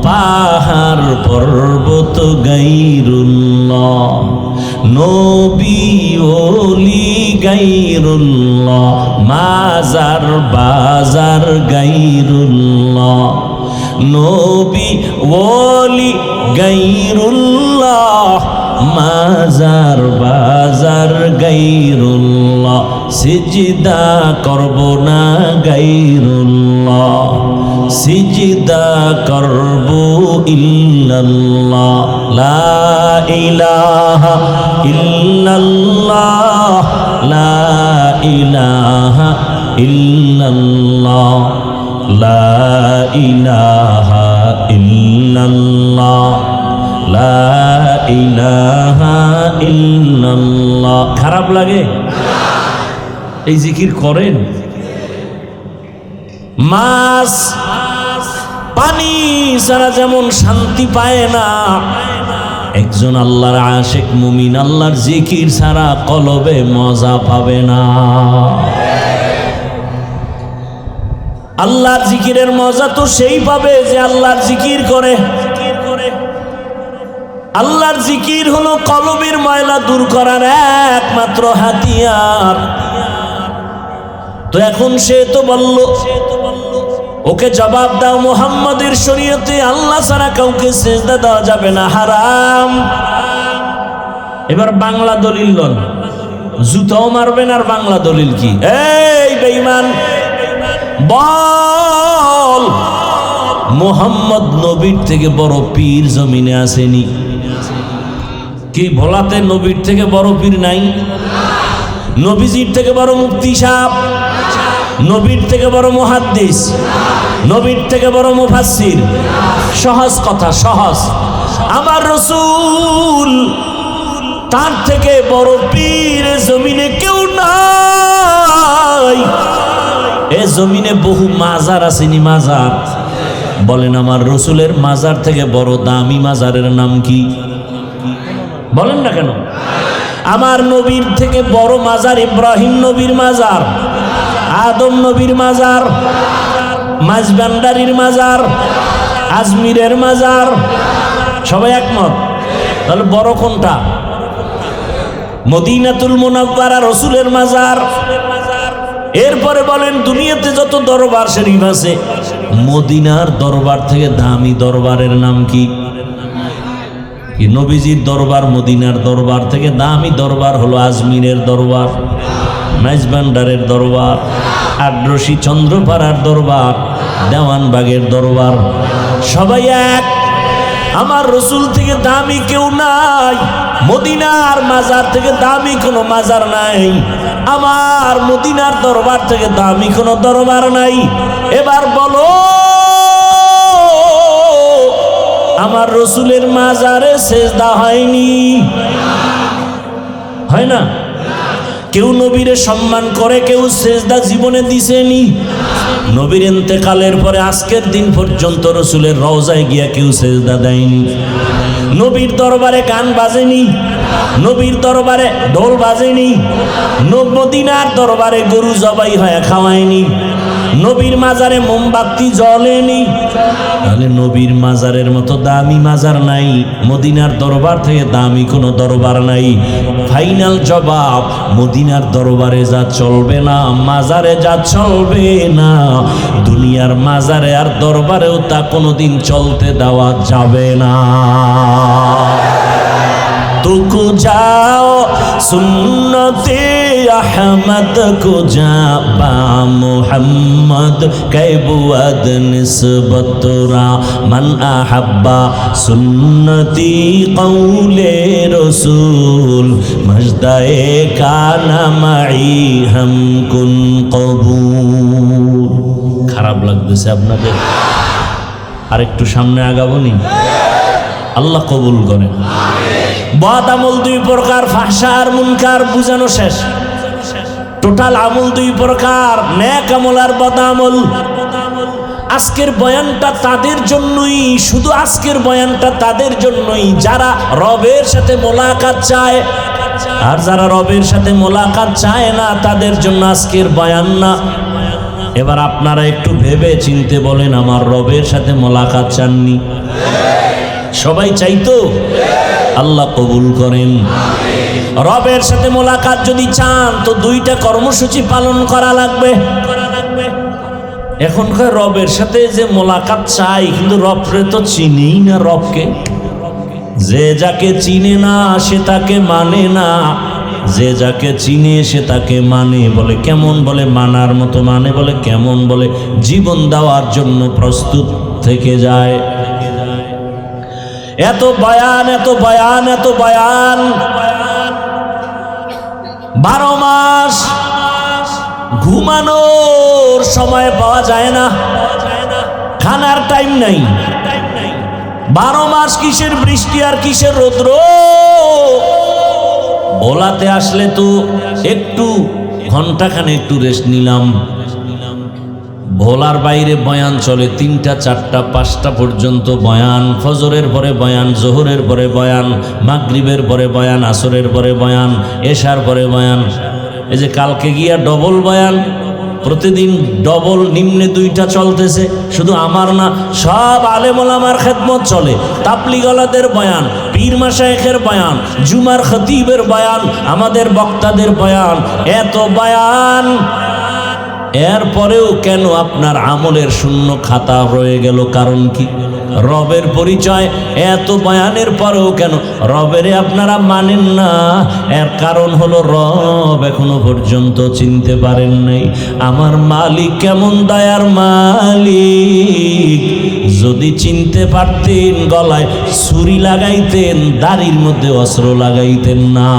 পাহাড় পর্বত গায়রুল্লাহ, নবী ওলি গায়রুল্লাহ, মাজার বাজার গায়রুল্লাহ, নবী ওলি গায়রুল্লাহ, মাজার বাজার গায়রুল্লাহ সিজদা করব না গায়রুল্লাহ সিজদা করব ইল্লাল্লাহ লা ইলাহা ইল্লাল্লাহ লা ইলাহা ইল্লাল্লাহ লা ইলাহা ইল্লাল্লাহ লা ইলাহা ইল্লাল্লাহ। খারাপ লাগে? এই জিকির করেন। মাছ পানি ছাড়া যেমন শান্তি পায় না, একজন আল্লাহর আশিক মুমিন আল্লাহর জিকির ছাড়া কলবে মজা পাবে না। আল্লাহর জিকিরের মজা তো সেই পাবে যে আল্লাহর জিকির করে। আল্লাহর জিকির হলো কলবের ময়লা দূর করার একমাত্র হাতিয়ার। তো এখন সে তো বলল, ওকে জবাব দাও, মুহাম্মাদের শরীয়তে আল্লাহ ছাড়া কাউকে সিজদা দেওয়া যাবে না, হারাম। এবার বাংলা দলিল লন, জুতাও মারবেন আর বাংলা দলিল কি? এই বেঈমান, বল মুহাম্মদ নবীর থেকে বড় পীর জমিনে আসেনি? কি ভোলাতে নবীর থেকে বড় পীর নাই? নবীজির থেকে বড় মুফতি সাহেব, নবীর থেকে বড় মুহাদ্দিস, নবীর থেকে বড় মুফাসসির। সহজ কথা, সহজ। আমার রাসূল তার থেকে বড় পীর জমিনে কেউ নাই। এ জমিনে বহু মাজার আসেনি, মাজার। বলেন আমার রাসূলের মাজার থেকে বড় দামি মাজারের নাম কি? বলেন না কেন? আমার নবীর থেকে বড় মাজার ইব্রাহিম নবীর মাজার, আদম নবীর মাজার, মাঝবান্ডারির মাজার, আজমিরের মাজার। সবাই একমত? তাহলে বড় কোনটা? মদিনাতুল মুনাওয়ারা রাসূলের মাজার। এরপরে বলেন দুনিয়াতে যত দরবার শরীফ আছে, মদিনার দরবার থেকে দামি দরবারের নাম কি? নবীজির দরবার মদিনার দরবার থেকে দামি দরবার হলো আজমিরের দরবার, মেজবান্ডারের দরবার, আদ্রসি চন্দ্রপাড়ার দরবার, দেওয়ানবাগের দরবার। সবাই এক। আমার রাসূল থেকে দামি কেউ নাই, মদিনার মাজার থেকে দামি কোনো মাজার নাই, আমার মদিনার দরবার থেকে দামি কোনো দরবার নাই। এবার বলো, আমার রাসূলের মাজারে সেজদা হয়নি? হয় না? কেউ নবীরে সম্মান করে, কেউ সেজদা জীবনে দিছেনি? নবীর ইন্তেকালের পরে আজকের দিন পর্যন্ত রাসূলের রওজায় গিয়া কেউ সেজদা দেয়নি। নবীর দরবারে গান বাজেনি, নবীর দরবারে ঢোল বাজেনি, মদিনার দরবারে গরু জবাই হয়ে খাওয়ায়নি, নবীর মাজারে মোমবাতি জ্বলেনি। তাহলে নবীর মাজারের মতো দামি মাজার নাই, মদিনার দরবার থেকে দামি কোনো দরবার নাই। ফাইনাল জবাব, মদিনার দরবারে যা চলবে না, মাজারে যা চলবে না, দুনিয়ার মাজারে আর দরবারেও তা কোনোদিন চলতে দেওয়া যাবে না। को जाओ सुन्नते अहमद को जा बा मुहम्मद कैबुअद निस्बतरा मन अहब्बा सुन्नती कौले रसूल मजदाए काना माई हम कुन कबूल। খারাপ লাগতেছে আপনাদের? আর একটু সামনে আগাবো নি? আল্লাহ কবুল করেন। বদ আমল দুই প্রকার, ফাহশা আর মুনকার বুঝানো শেষ। টোটাল আমল দুই প্রকার, নেক আমল আর বদ আমল। আজকের বয়ানটা তাদের জন্যই, শুধু আজকের বয়ানটা তাদের জন্যই যারা রবের সাথে মোলাকাত চায়। আর যারা রবের সাথে মোলাকাত চায় না তাদের জন্য আজকের বয়ান না। এবার আপনারা একটু ভেবে চিনতে বলেন, আমার রবের সাথে মোলাকাত চাননি? সবাই চাইতো? আল্লাহ কবুল করেন। রবের সাথে মোলাকাত যদি চান তো দুইটা কর্মসূচি পালন করা লাগবে। এখনকার রবের সাথে যে মোলাকাত চাই, কিন্তু রবরে তো চিনি না। রবকে যে যাকে চিনে না সে তাকে মানে না, যে যাকে চিনে সে তাকে মানে। বলে কেমন? বলে মানার মতো মানে। বলে কেমন? বলে জীবন দেওয়ার জন্য প্রস্তুত থেকে যায়। এত বয়ান, এত বয়ান, এত বয়ান, 12 মাস ঘুমানোর সময় পাওয়া যায় না, খানার টাইম নাই। 12 মাস কিসের বৃষ্টি আর কিসের রৌদ্র। ভোলাতে আসলে তো একটু ঘন্টাখানে একটু রেস্ট নিলাম। ভোলার বাইরে বয়ান চলে 3টা 4টা 5টা পর্যন্ত বয়ান। ফজরের পরে বয়ান, জোহরের পরে বয়ান, মাগরিবের পরে বয়ান, আসরের পরে বয়ান, এশার পরে বয়ান। এই যে কালকে গিয়া ডবল বয়ান, প্রতিদিন ডবল, নিম্নে 2টা চলতেছে। শুধু আমার না, সব আলেম ওলামার খেদমত চলে। তাবলীগওয়ালাদের বয়ান, পীর মাশায়েখের বয়ান, জুমার খতিবের বয়ান, আমাদের বক্তাদের বয়ান, এত বয়ান। এরপরেও কেন আপনার আমলের শূন্য খাতা রয়ে গেল? কারণ কি? রবের পরিচয় এত বয়ানের পরেও কেন রবেরে আপনারা মানেন না? এর কারণ হলো রব এখনো পর্যন্ত চিনতে পারেন নাই। আমার মালিক কেমন দয়ার মালিক, যদি চিনতে পারতেন গলায় ছুরি লাগাইতেন, দাড়ির মধ্যে অস্ত্র লাগাইতেন না।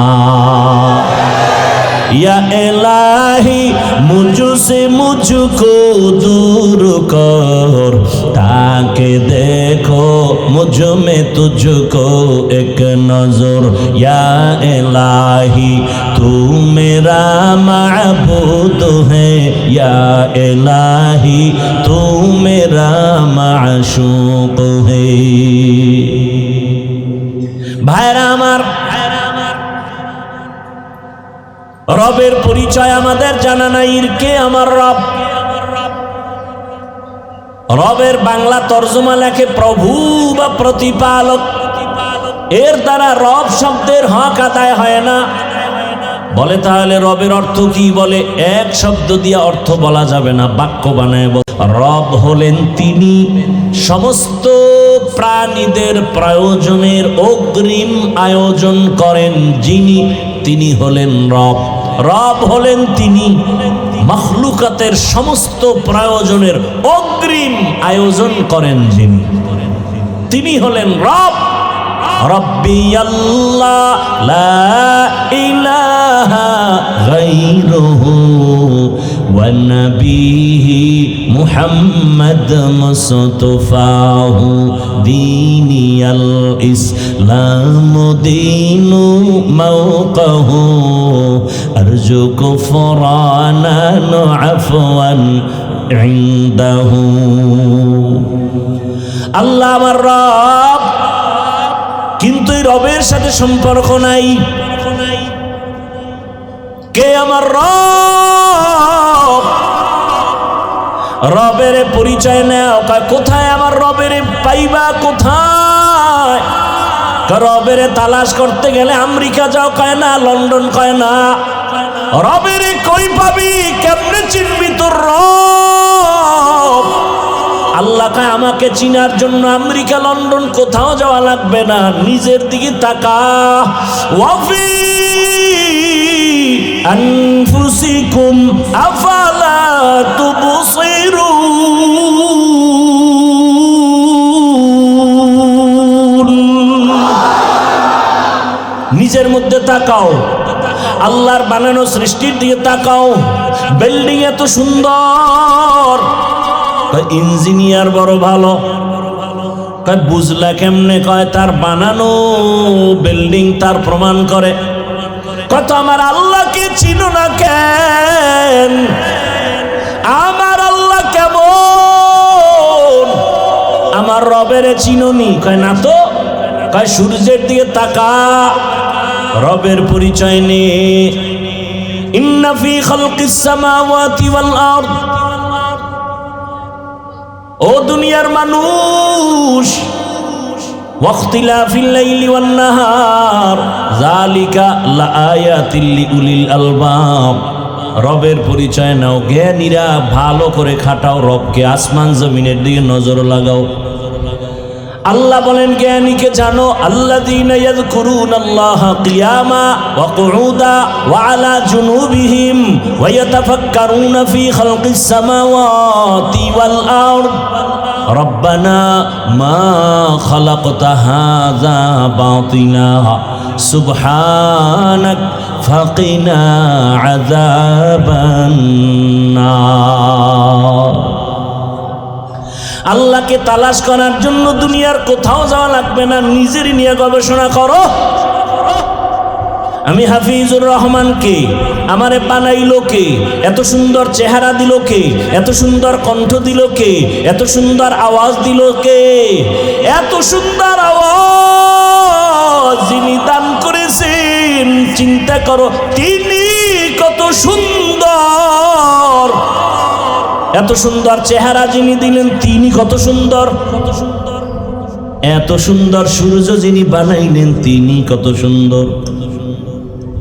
या इलाही मुझसे मुझको दूर कर, ताकि देखो मुझ में तुझको एक नजर। या इलाही तू मेरा माबूद है, या इलाही तू मेरा माशूक है। भाईरा আমার, রবের পরিচয় আমাদের জানা নাই। কে আমার রব? রবের বাংলা তর্জমা লেখে প্রভু বা প্রতিপালক। এর দ্বারা রব শব্দের হক আদায় হয় না। বলে তাহলে রবের অর্থ কি? বলে এক শব্দ দিয়ে অর্থ বলা যাবে না, বাক্য বানায়। রব হলেন তিনি সমস্ত প্রাণীদের প্রয়োজনের অগ্রিম আয়োজন করেন যিনি, তিনি হলেন রব। রব হলেন তিনি মাখলুকাতের সমস্ত প্রয়োজনের অগ্রিম আয়োজন করেন যিনি, তিনি হলেন রব। রব্বি আল্লাহ লা ইলাহা গায়রুহু ওয়া নবিহি মুহাম্মদ মুস্তাফাহু দীনিয়াল ইসলাম দীনু মাওকাহু আরজু কুফরানান আফওয়ান ইনদাহু। আল্লাহ আমার রব, কিন্তু এই রবের সাথে সম্পর্ক নাই। কে আমার রব? রবের পরিচয় নেও। কোথায় আমার রবের পাইবা? কোথায়? রবের তালাশ করতে গেলে আমেরিকা যাও কয় না, লন্ডন কয় না। রবের কই পাবি? কেমনে চিনবি তোর রব? আল্লাহ কয় আমাকে চিনার জন্য আমেরিকা লন্ডন কোথাও যাওয়া লাগবে না, নিজের দিকে তাকা। ওয়াফি আনফুসিকুম আফালা তুবসিরুন। নিজের মধ্যে তাকাও, আল্লাহর বানানো সৃষ্টির দিকে তাকাও। বিল্ডিং এত সুন্দর, ইঞ্জিনিয়ার বড় ভালো। কয় বুঝলা কেমনে? কয় তার বানানো বিল্ডিং তার প্রমাণ করে। কত আমার আল্লাহকে চিনো না কেন? আমার আল্লাহ কেমন? আমার রবের চিনোনি? কয় না তো। কয় সূর্যের দিকে তাকা, রবের পরিচয় নে। ইন্না ফি খালকিস সামাওয়াতি ওয়াল আরদ। ও দুনিয়ার মানুষ, ওয়াখতিলাফিল লাইলি ওয়ান নাহার যালিকা লাআয়াতিল লিউলিল আলবাব। রবের পরিচয় নাও, জ্ঞানীরা ভালো করে খাটাও রবকে, আসমান জমিনের দিকে নজর লাগাও। আল্লাহ বলেন জ্ঞানীকে জানো, আল্লাযীনা ইয়াযকুরুনাল্লাহা কিয়ামা ওয়া কুউদা ওয়া আলা জুনুবিহিম ওয়া ইয়াতাফাক্কারুনা ফি খালকিস সামাওয়াতি ওয়াল আরদ রব্বানা মা খালাকতা হাযা বাতিলা সুবহানাক ফাকিনা আযাবান নার। আল্লাহকে তালাশ করার জন্য দুনিয়ার কোথাও যাওয়া লাগবে না, নিজেরই নিয়ে গবেষণা করো। আমি হাফিজুর রহমানকে আমারে বানাইলো কে? এত সুন্দর চেহারা দিল কে? এত সুন্দর কণ্ঠ দিল কে? এত সুন্দর আওয়াজ দিল কে? এত সুন্দর আওয়াজ যিনি দান করেছেন, চিন্তা করো তিনি কত সুন্দর। এত সুন্দর চেহারা যিনি দিলেন তিনি কত সুন্দর। এত সুন্দর সূর্য যিনি বানাইলেন তিনি কত সুন্দর।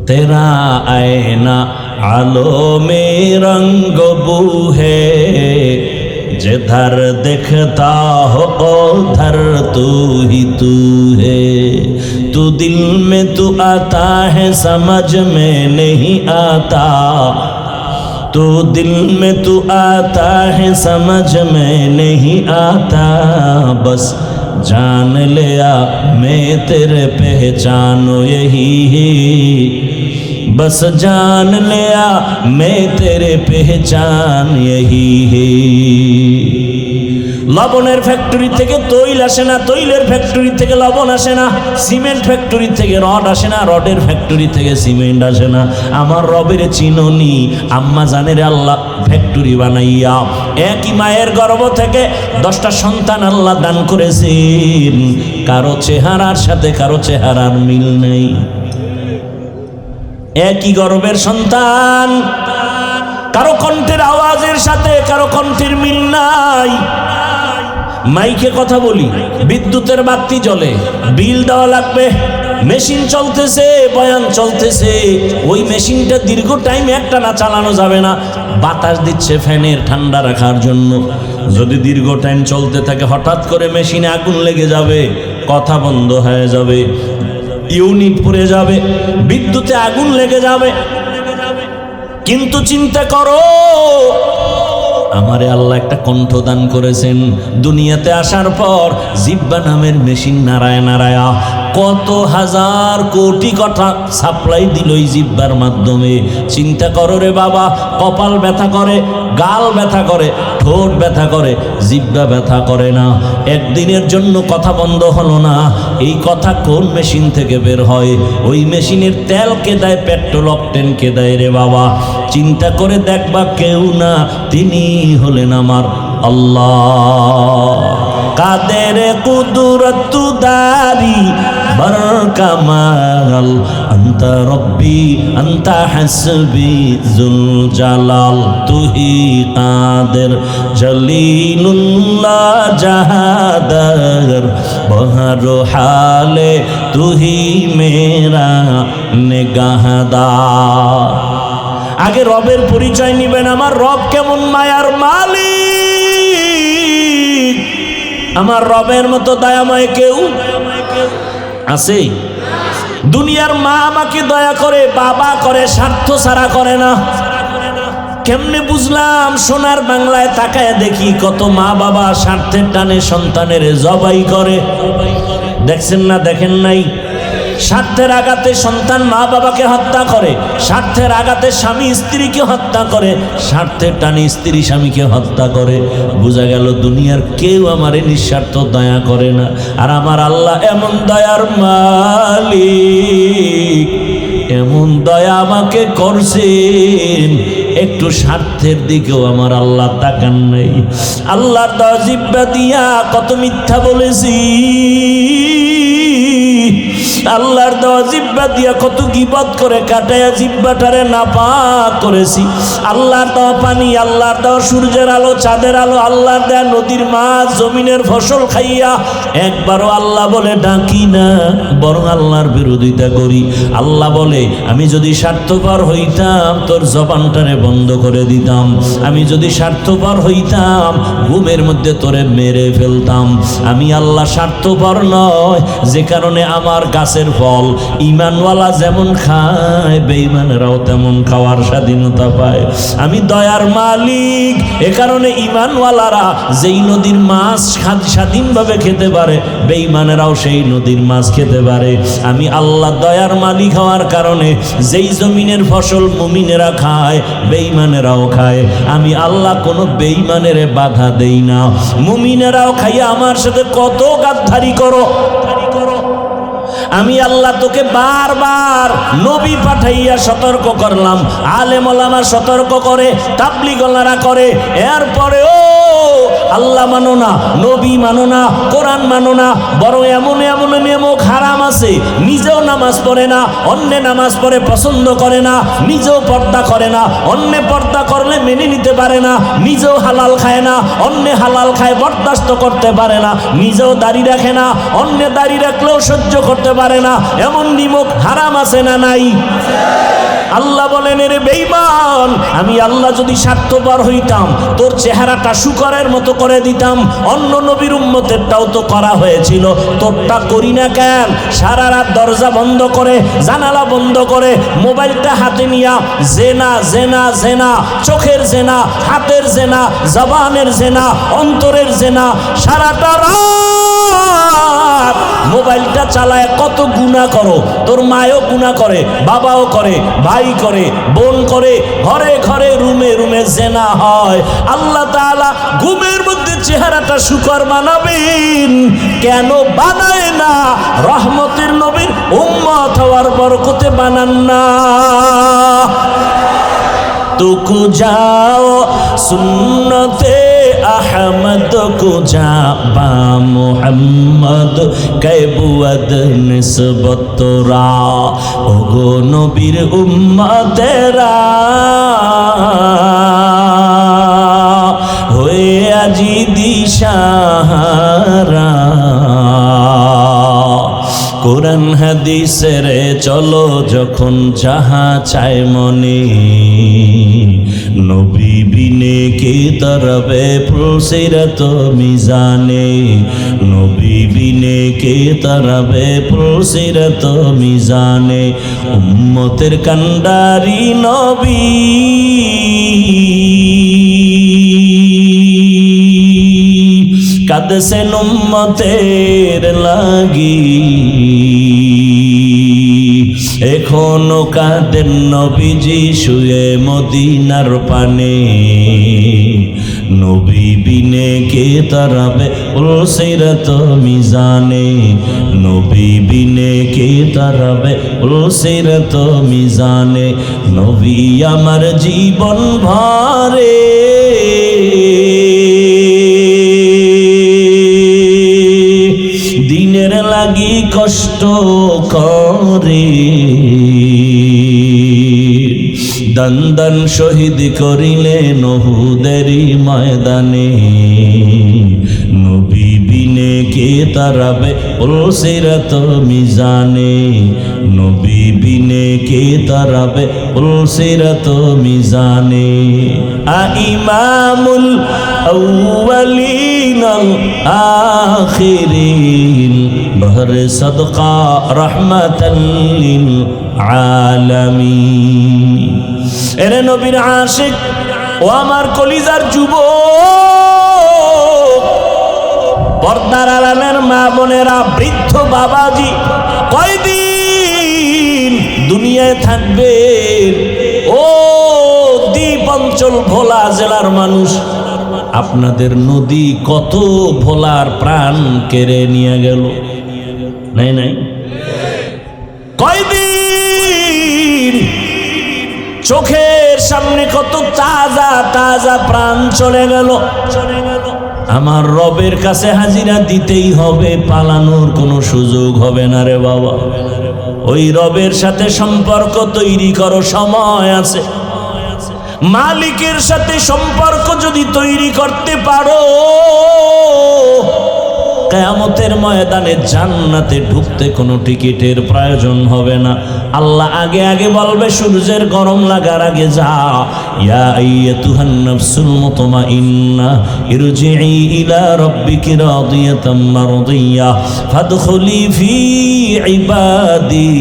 তেরা আয়না আলো মে রঙ্গ বুহে, जिधर देखता हो उधर तू ही तू है। तू दिल में तू आता है समझ में नहीं आता, तू दिल में तू आता है समझ में नहीं आता। बस जान लिया मैं तेरे पहचानो यही है, बस जान लिया मैं तेरे पहचान यही है। লবণের ফ্যাক্টরি থেকে তৈল আসে না, তৈলের ফ্যাক্টরি থেকে লবণ আসে না, সিমেন্ট ফ্যাক্টরি থেকে রড আসে না, রডের ফ্যাক্টরি থেকে সিমেন্ট আসে না। আমার রবের চিননি, আম্মা জানের আল্লাহ ফ্যাক্টরি বানাইয়া একই মায়ের গর্ভ থেকে 10টা সন্তান আল্লাহ দান করেছেন। কারো চেহারার সাথে কারো চেহারার মিল নেই, একই গর্ভের সন্তান। কারো কণ্ঠের আওয়াজের সাথে কারো কণ্ঠের মিল নাই। মাইকে কথা বলি, বিদ্যুতের বাতি জ্বলে, বিল দেওয়া লাগবে, মেশিন চলতেছে, বয়ান চলতেছে, ওই মেশিনটা দীর্ঘ টাইম একটা না চালানো যাবে না, বাতাস দিচ্ছে ফ্যানের ঠান্ডা রাখার জন্য। যদি দীর্ঘ টাইম চলতে থাকে হঠাৎ করে মেশিনে আগুন লেগে যাবে, কথা বন্ধ হয়ে যাবে, ইউনিট পুড়ে যাবে, বিদ্যুতে আগুন লেগে যাবে। কিন্তু চিন্তা করো, আমারে আল্লাহ একটা কণ্ঠ দান করেছেন। দুনিয়াতে আসার পর জিব্বা নামের মেশিন নাড়ায় নাড়ায়া কত হাজার কোটি কথা সাপ্লাই দিল এই জিব্বার মাধ্যমে। চিন্তা করো রে বাবা, কপাল ব্যথা করে, গাল ব্যথা করে, ঠোঁট ব্যথা করে, জিব্বা ব্যথা করে না। একদিনের জন্য কথা বন্ধ হলো না। এই কথা কোন মেশিন থেকে বের হয়? ওই মেশিনের তেল কে দেয়? পেট্রোল অকটেন কে দেয় রে বাবা? চিন্তা করে দেখবা, কেউ না, তিনি হলেন আমার আল্লাহ। কাদের কুদরত দারি बर कमाल अंता रब्बी अंता हसबी जुल जलाल। तू ही कादिर जलीलुल्लाह जहादर बहरो हाले तू ही मेरा निगाहदार। आगे रबेर परिचय निबेन, आमार रब केमन मायार मालिक। আমার রবের মতো দয়াময় কেউ আছে? দুনিয়ার মা আমাকে দয়া করে, বাবা করে, স্বার্থ ছাড়া করে না। কেমনে বুঝলাম? সোনার বাংলায় তাকায় দেখি কত মা বাবা স্বার্থের টানে সন্তানের জবাই করে। দেখছেন না? দেখেন নাই? স্বার্থের আঘাতে সন্তান মা বাবাকে হত্যা করে, স্বার্থের আঘাতে স্বামী স্ত্রীকে হত্যা করে, স্বার্থের টানে স্ত্রী স্বামীকে হত্যা করে। বোঝা গেল দুনিয়ার কেউ আমারে নিঃস্বার্থ দয়া করে না। আর আমার আল্লাহ এমন দয়ার মালিক, এমন দয়া আমাকে করছেন, একটু স্বার্থের দিকেও আমার আল্লাহ তাকান নাই। আল্লাহর দেওয়া জিহ্বা দিয়া কত মিথ্যা বলেছি, আল্লাহর দেওয়া জিহ্বা দিয়া কত গীবত করে কাটায়া জিহ্বাটারে নাপাক করেছি। আল্লাহর দেওয়া পানি, আল্লাহর দেওয়া সূর্যের আলো, চাঁদের আলো, আল্লাহর দেওয়া নদীর মাছ, জমিনের ফসল খাইয়া একবারও আল্লাহ বলে ডাকি না, বরং আল্লাহর বিরোধিতা করি। আল্লাহ বলে আমি যদি স্বার্থপর হইতাম তোর জবানটারে বন্ধ করে দিতাম, আমি যদি স্বার্থপর হইতাম ঘুমের মধ্যে তোরে মেরে ফেলতাম। আমি আল্লাহ স্বার্থপর নয়, যে কারণে আমার গাছের ফল ঈমানওয়ালা যেমন খায় বেঈমানেরাও তেমন খাওয়ার স্বাধীনতা পায়। আমি দয়ার মালিক, এ কারণে ঈমানওয়ালারা যেই নদীর মাছ স্বাধীনভাবে খেতে পারে বেঈমানেরাও সেই নদীর মাছ খেতে পারে। আমি আল্লাহ দয়ার মালিক হওয়ার কারণে যেই জমিনের ফসল মুমিনেরা খায় বেঈমানেরাও খায়। আমি আল্লাহ কোনো বেঈমানের বাধা দেই না। মুমিনেরাও খাইয়া আমার সাথে কত গাদ্দারি করো। আমি আল্লাহ তোকে বারবার নবী পাঠাইয়া সতর্ক করলাম, আলেম ওলামা সতর্ক করে, তাবলীগওয়ালারা করে, এরপরেও আল্লাহ মানো না, নবী মানো না, কোরআন মানো না, বড় এমন এমন নিয়মক হারাম আছে। নিজেও নামাজ পড়ে না, অন্য নামাজ পড়ে পছন্দ করে না, নিজেও পর্দা করে না, অন্য পর্দা করলে মেনে নিতে পারে না, নিজেও হালাল খায় না, অন্য হালাল খায় বরদাস্ত করতে পারে না, নিজেও দাড়ি রাখে না, অন্য দাড়ি রাখলেও সহ্য করতে পারে না। এমন নিমক হারাম আছে না নাই? আল্লাহ বলেন রে বেঈমান, আমি আল্লাহ যদি স্বার্থপর হইতাম তোর চেহারাটা শুকরের মতো করে দিতাম। অন্য নবীর উম্মতেরটাও তো করা হয়েছিল, তোরটা করি না কেন? সারা রাত দরজা বন্ধ করে, জানালা বন্ধ করে, মোবাইলটা হাতে নিয়া জেনা জেনা জেনা, চোখের জেনা, হাতের জেনা, জবানের জেনা, অন্তরের জেনা, সারাটা রাত মোবাইলটা চালায় কত গুনাহ করো। তোর মায়ও গুনাহ করে, বাবাও করে, ভাই করে, বোন করে, ঘরে ঘরে রুমে রুমে জেনা হয়। আল্লাহ তাআলা ঘুমের মধ্যে চেহারাটা শুকর বানাবেন, কেন বানায় না? রহমতের নবীর উম্মত হওয়ার বরকতে বানান না। तुकु जाओ सुन्नते अहमद को जा बा मुहम्मद कैबुअद निस्बत तोरा ओगो नबीर उम्मतेरा होए আজি दिशाहारा কোরআন হাদিসের চলো যখন যাহা চায় মনে নবী বিনে কে তরবে প্রসিরত মিজানে নবী বিনে কে তরবে প্রসিরত মিজানে উম্মতের কান্ডারি নবী কাঁদছেন উম্মতের লাগি এখনো কাঁদেন নবীজি শুয়ে মদিনার পানে নবী বিনে কে তারাবে উলসিরাত মিজানে নবী বিনে কে তারাবে উলসিরাত মিজানে নবী আমার জীবন ভরে দিনের লাগি কষ্ট করে দান দান শহীদ করিলে উহুদেরই ময়দানে নবী বিনে কে তারাবে উলসিরাত মিজানে নবী বিনে কে তারাবে উলসিরাত মিজানে আ ইমামুল আউয়ালিন আউয়ালিনাল আখিরিন বহরে সাদকা রাহমাতাল লিল আলামিন। এরে নবীর আশিক ও আমার কলিজার যুবক, পর্দার আড়ালের মা বোনেরা, বৃদ্ধ বাবাজি, কয়দিন দুনিয়ায় থাকবেন? ও দ্বীপ অঞ্চল ভোলা জেলার মানুষ, আপনাদের নদী কত ভোলার প্রাণ কেড়ে নিয়ে গেল, নাই নাই? কয়দিন চোখের সামনে কত তাজা তাজা প্রাণ চলে গেল। আমার রবের কাছে হাজিরা দিতেই হবে, পালানোর কোনো সুযোগ হবে না রে বাবা। ওই রবের সাথে সম্পর্ক তৈরি করো, সময় আছে। মালিকের সাথে সম্পর্ক যদি তৈরি করতে পারো, কিয়ামতের ময়দানে জান্নাতে ঢুকতে কোনো টিকিটের প্রয়োজন হবে না। আল্লাহ আগে আগে বলবে, সূর্যের গরম লাগার আগে যা, ইয়া আইয়াতুহান নাফসুল মুতমাইন্নাহ ইরজিই ইলা রাব্বিকি রাদিয়াতাম মারদিয়া ফাদখুলি ফি ইবাদি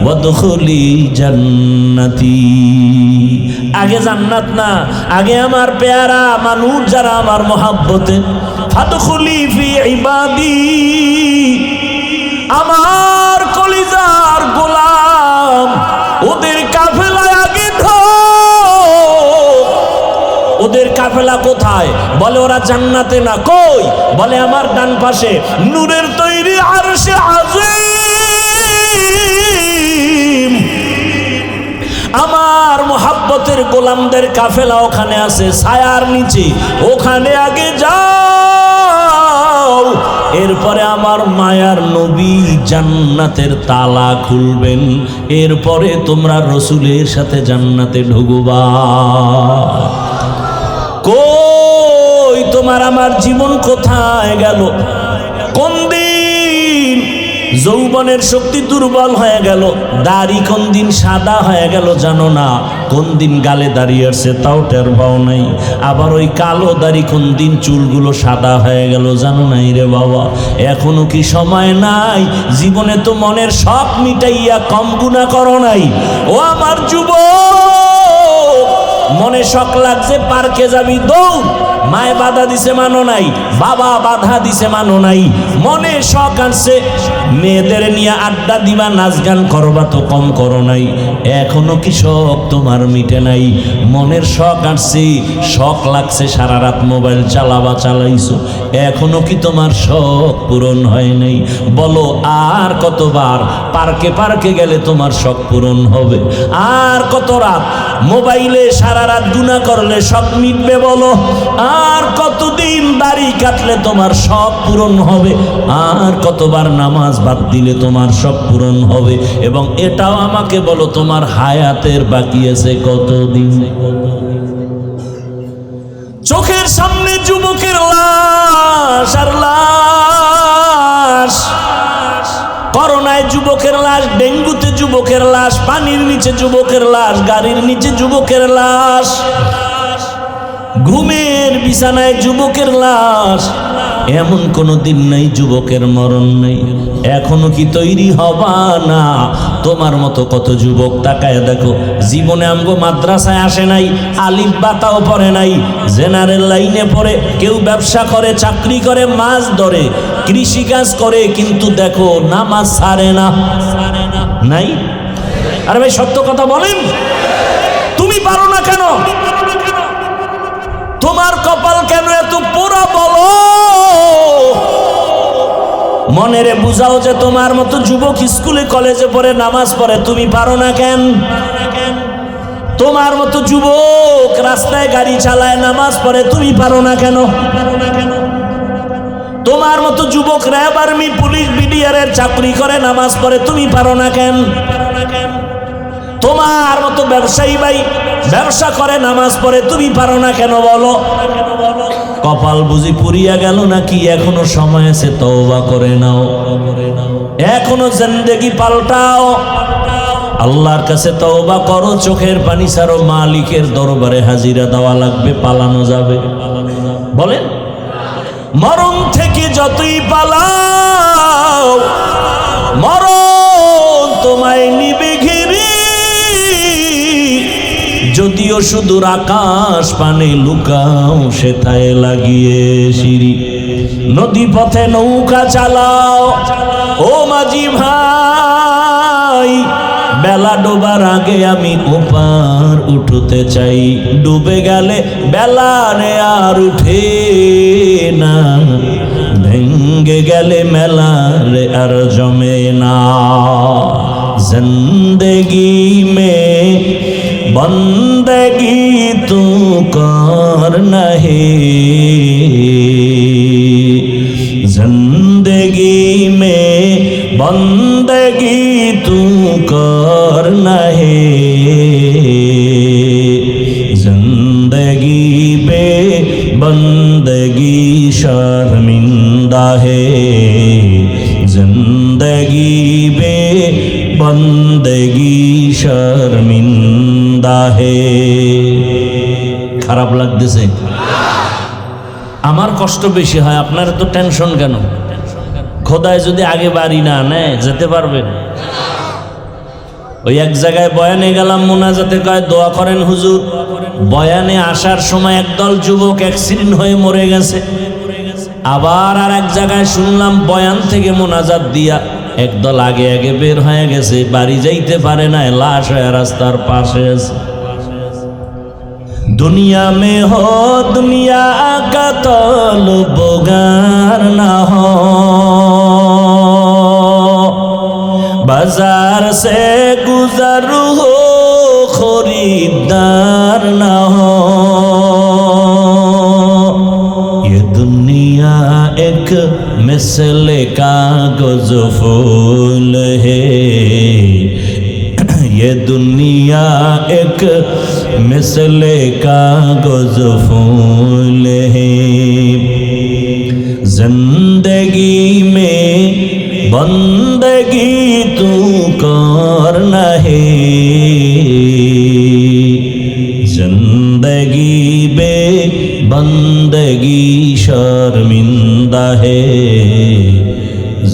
ওয়াদখুলি জান্নাতি। আগে জান্নাত না, আগে আমার পেয়ারা মানুষ যারা আমার মহাব্বতে, ফাদখুলি ফি ইবাদি, আমার কলিজার গোলাম, ওদের কাফেলায় আগে ঢোক। ওদের কাফেলা কোথায়? বলে ওরা জান্নাতে না। কই? বলে আমার ডান পাশে নূরের তৈরি আরশে আজিম, আমার মোহাব্বতের গোলামদের কাফেলা ওখানে আছে, ছায়ার নিচে, ওখানে আগে যাও। এরপরে আমার মায়ার নবী জান্নাতের তালা খুলবেন, এরপরে তোমরা রসুলের সাথে জান্নাতে ঢুকবা। কই তোমার আমার জীবন কোথায় গেল? কোন দিন যৌবনের শক্তি দুর্বল হয়ে গেল, দাড়ি কোন দিন সাদা হয়ে গেল জানো না? কোন দিন গালে দাঁড়িয়ে আসছে তাও টের পাও নাই। আবার ওই কালো দাড়ি কোন দিন চুলগুলো সাদা হয়ে গেল জানো নাই রে বাবা? এখনো কি সময় নাই? জীবনে তো মনের শখ মিটাইয়া কম গুনাহ করো নাই। ও আমার যুবক, মনে শখ লাগছে পার্কে যাবি, দৌড়। মায়ে বাধা দিছে মানো নাই, বাবা বাধা দিছে মানো নাই। মনে শখ আসছে মেয়েদের নিয়ে আড্ডা দিবা, নাচ গান করবা, তো কম করো নাই। এখনো কি শখ তোমার মিটে নাই? মনের শখ আসছে, শখ লাগছে সারা রাত মোবাইল চালাবা, চালাইছো, এখনো কি তোমার শখ পূরণ হয় নাই? বলো আর কতবার পার্কে পার্কে গেলে তোমার শখ পূরণ হবে? আর কত রাত মোবাইলে সারা রাত গুনাহ করলে শখ মিটবে? বলো আর কতদিন দাড়ি কাটলে তোমার শখ পূরণ হবে? আর কতবার নামাজ বাদ দিলে তোমার শখ পূরণ হবে? এবং এটাও আমাকে বলো, তোমার হায়াতের বাকি আছে কতদিন? চোখের সামনে যুবকের লাশ আর লাশ, করোনায় যুবকের লাশ, ডেঙ্গুতে যুবকের লাশ, পানির নিচে যুবকের লাশ, গাড়ির নিচে যুবকের লাশ, ঘুমের বিছানায় যুবকের লাশ। এমন কোনো দিন নাই যুবকের মরণ নেই। এখনো কি তৈরি হবা না? তোমার মতো কত যুবক তাকায় দেখো, জীবনে আমগো মাদ্রাসায় আসে নাই, আলিফ বাতাও পড়ে নাই, জেনারেল লাইনে পড়ে, কেউ ব্যবসা করে, চাকরি করে, মাছ ধরে, কৃষিকাজ করে, কিন্তু দেখো নামাজ ছাড়ে না। নাই? আরে ভাই সত্য কথা বলেন, তুমি পারো না কেন? তোমার কপাল কেন এত পোড়া বলো? মনেরে বুঝাও যে তোমার মতো যুবক স্কুলে কলেজে পড়ে, নামাজ পড়ে, তুমি পারো না কেন? তোমার মতো যুবক রাস্তায় গাড়ি চালায়, নামাজ পড়ে, তুমি পারো না কেন? তোমার মতো যুবক র্যাব, আর্মি, পুলিশ, বিডিআর এর চাকরি করে, নামাজ পড়ে, তুমি পারো না কেন? তোমার মতো ব্যবসায়ী ভাই ব্যবসা করে, নামাজ পড়ে, তুমি পারো না কেন বলো? কপাল বুঝি পুরিয়া গেল নাকি? এখনো সময় আছে, তওবা করে নাও, এখনো জিন্দেগি পাল্টাও, আল্লাহর কাছে তওবা করো, চোখের পানি ছাড়ো, মালিকের দরবারে হাজিরা দেওয়া লাগবে, পালানো যাবে? বলেন মরণ থেকে যতই পালাও মরণ তোমায় নিবে ঘিরে। যদিও সুদূর আকাশ পানে লুকাও সেথায় লাগিয়ে সিঁড়ি। নদী পথে নৌকা চালাও ও মাঝি ভাই, বেলা ডোবার আগে আমি ওপার উঠতে চাই। ডুবে গেলে বেলা রে আর উঠে না, ভেঙ্গে গেলে মেলা রে আর জমে না। জিন্দেগি মে বন্দেগি তু করনা হে, जिंदगी में बंदगी तू करना है। जिंदगी पे बंदगी शर्मिंदा है, जिंदगी पे बंदगी शर्मिंदा है। খারাপ লাগতেছে? আমার কষ্ট বেশি হয়, আপনার তো টেনশন কেন? খোদায় যদি আগে বাড়ি না নেয় যেতে পারবেন? ওই এক জায়গায় বয়ানে গেলাম, মোনাজাতে কয় দোয়া করেন হুজুর। বয়ানে আসার সময় একদল যুবক অ্যাক্সিডেন্ট হয়ে মরে গেছে। আবার আর এক জায়গায় শুনলাম বয়ান থেকে মোনাজাত দিয়া একদল আগে আগে বের হয়ে গেছে, বাড়ি যাইতে পারে না, লাশ হয়ে রাস্তার পাশে আছে। दुनिया में हो दुनिया का तलबगार ना हो, बाजार से गुजर हो खरीदार ना हो। ये दुनिया एक मिसल कागज फूल है, ये दुनिया एक मिसल कागज फूल है। जिंदगी में बंदगी तू करना है, जिंदगी बे बंदगी शर्मिंदा है,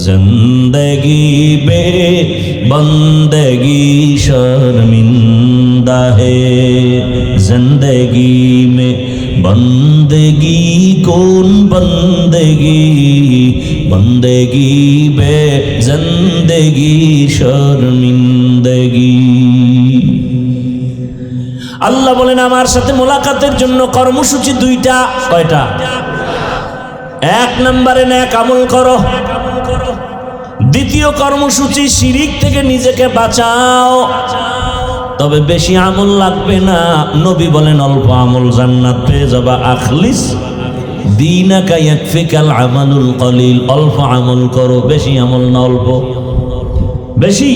जिंदगी बे बंदगी शर्मिंदा है। जिंदगी में बंदगी कौन बंदगी, बंदगी बे जिंदगी शर्मिंदगी। আল্লাহ বলেন আমার সাথে মোলাকাতের জন্য কর্মসূচি দুইটা। কয়টা? এক নম্বরে নেক আমল করো। দ্বিতীয় কর্মসূচি শিরিক থেকে নিজেকে বাঁচাও। তবে বেশি আমল লাগবে না, নবী বলেন অল্প আমল জান্নাত পেয়ে যাবা। আখলিস দীনাকা ইয়াকফিকাল আমালুল কলিল। অল্প আমল করো, বেশি আমল না অল্প। বেশি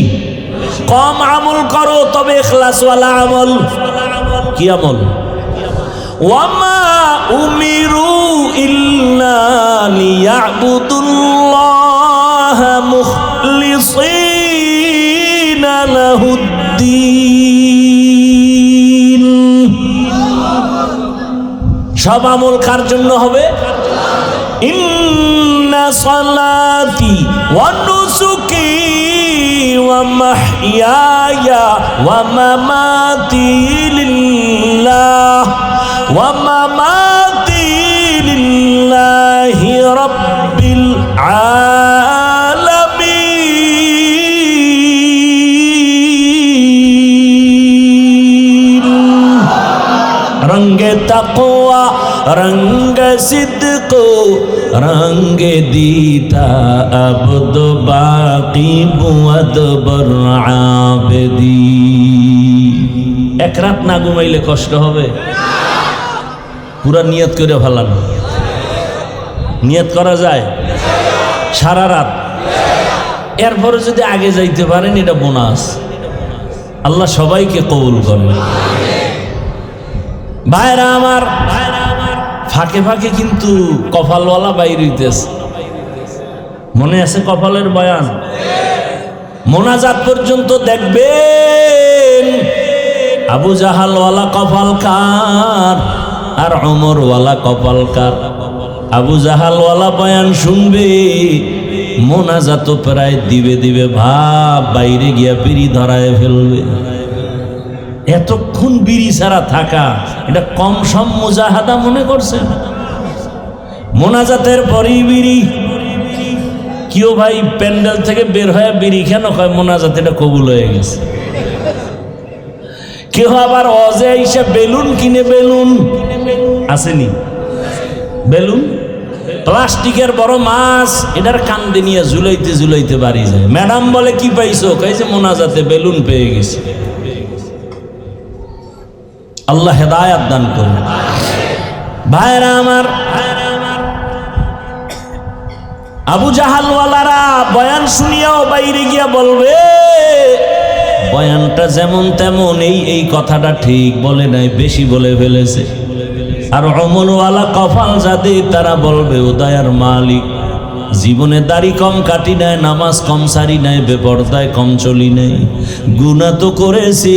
কম আমল করো তবে ইখলাসওয়ালা আমল। কি আমল? ওয়ামা উমিরু ইল্লা লিয়াবুদুল্লাহ মুখলিসিনা লাহুদ্দিন। সব আমল কার জন্য হবে? ইন্না সালাতি ওয়া নুসুকি ওয়া মাহইয়ায়া ওয়া মামাতি লিল্লাহ ওয়া মামাতি লিল্লাহি রাব্বিল আলামিন। রঙ্গে তাকওয়া रंग सिद्क रंग दीता अब्द बाकी बुअद बर आबदी। এক রাত না ঘুমাইলে কষ্ট হবে? পুরা নিয়ত করে ফেলানো। নিয়ত করা যায় সারা রাত। এরপরে যদি আগে যাইতে পারেন এটা বোনাস। আল্লাহ সবাইকে কবুল করবে। ভাইরা আমার, ফাঁকে ফাঁকে কিন্তু কপালওয়ালা বাইরে হইতেছে। মনে আছে কপালের বয়ান? মোনাজাত পর্যন্ত দেখবেন আবু জাহালওয়ালা কপাল কার আর ওমরওয়ালা কপাল কার। আবু জাহালওয়ালা বয়ান শুনবে, মোনাজাত প্রায় দিবে দিবে ভাব, বাইরে গিয়া বিড়ি ধরায় ফেলবে। এতক্ষণ বিড়ি ছাড়া থাকা এটা কম সম মুজাহাদা মনে করছেন? মোনাজাতের পরেই বিড়ি। কেউ ভাই প্যান্ডেল থেকে বের হয়ে বিড়ি কেন কয়? মোনাজাত এটা কবুল হয়ে গেছে। কেউ আবার অজে আইসা বেলুন কিনে, বেলুন আসেনি, বেলুন প্লাস্টিকের বড় মাছ, এটার কান্দে নিয়ে ঝুলাইতে ঝুলাইতে বাড়ি যায়। ম্যাডাম বলে কি পাইছো? কইছে মোনাজাতে বেলুন পেয়ে গেছে। আল্লাহ হেদায়াত দান করুন। ভাইরা আমার, আবু জাহালওয়ালারা বয়ান শুনিয়াও বাইরে গিয়া বলবে বয়ানটা যেমন তেমন, এই কথাটা ঠিক বলে নাই, বেশি বলে ফেলেছে। আর অমলওয়ালা কপাল যাদের, তারা বলবে ও দয়ার মালিক, জীবনে দাড়ি কম কাটি নাই, নামাজ কম সারি নাই, বেপরদায় কম চলি নাই, গুনাহ তো করেছি,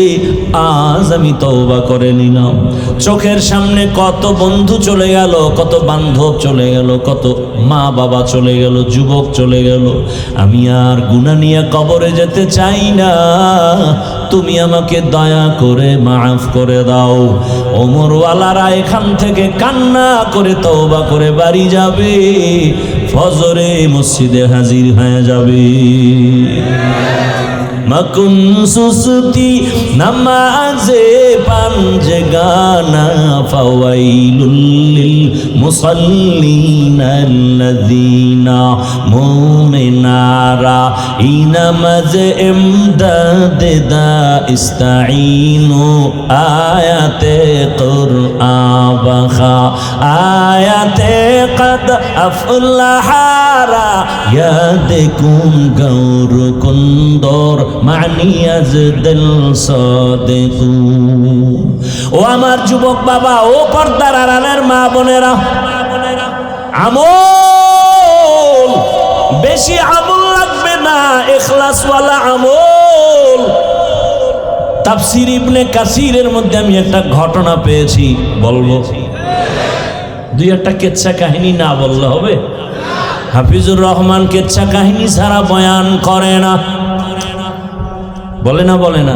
আজ আমি তওবা করে নিলাম। চোখের সামনে কত বন্ধু চলে গেল, কত বান্ধব চলে গেল, কত মা বাবা চলে গেল, যুবক চলে গেল, আমি আর গুনাহ নিয়ে কবরে যেতে চাই না, তুমি আমাকে দয়া করে মাফ করে দাও। ওমরওয়ালারা এখান থেকে কান্না করে তওবা করে বাড়ি যাবে, ফজরে মসজিদে হাজির হয়ে যাবে। মাকুন সুস্তি নামাজে পাঞ্জে গানা, ফাওয়াইলুল লিল মুসাল্লিন আল্লাযীনা মুমিনারা ইনামাজে ইমদাদে দা ইস্তাঈনু আয়াতে কুরআন বাখা আয়াতে কদ আফলাহারা ইয়াদকুম গৌর কুন্দর মানিয়াজ দিল সাদেকু। ও আমার যুবক বাবা, ও পর্দার আড়ালের মা বোনেরা, আমল বেশি আমল লাগবে না, ইখলাসওয়ালা আমল। তাফসীর ইবনে কাসিরের মধ্যে আমি একটা ঘটনা পেয়েছি, বলবো। দুই একটা কেচ্ছা কাহিনী না বললে হবে? হাফিজুর রহমান কেচ্ছা কাহিনী ছাড়া বয়ান করে না, বলে না, বলে না।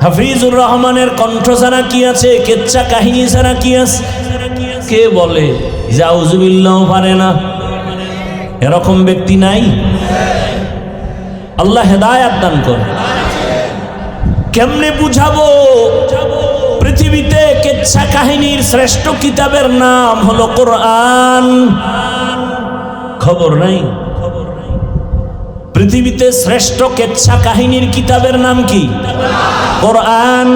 হাফিজুর রহমানের কণ্ঠ ছাড়া কি আছে? কেচ্ছা কাহিনী ছাড়া কি আছে? কে বলে যে আউযুবিল্লাহ পারে না? এরকম ব্যক্তি নাই। আল্লাহ হেদায়াত দান করে। কেমনে বুঝাবো? পৃথিবীতে কেচ্ছা কাহিনীর শ্রেষ্ঠ কিতাবের নাম হলো কোরআন। খবর নাই? পৃথিবীতে শ্রেষ্ঠ কেচ্ছা কাহিনীর কিতাবের নাম কি? কোরআন।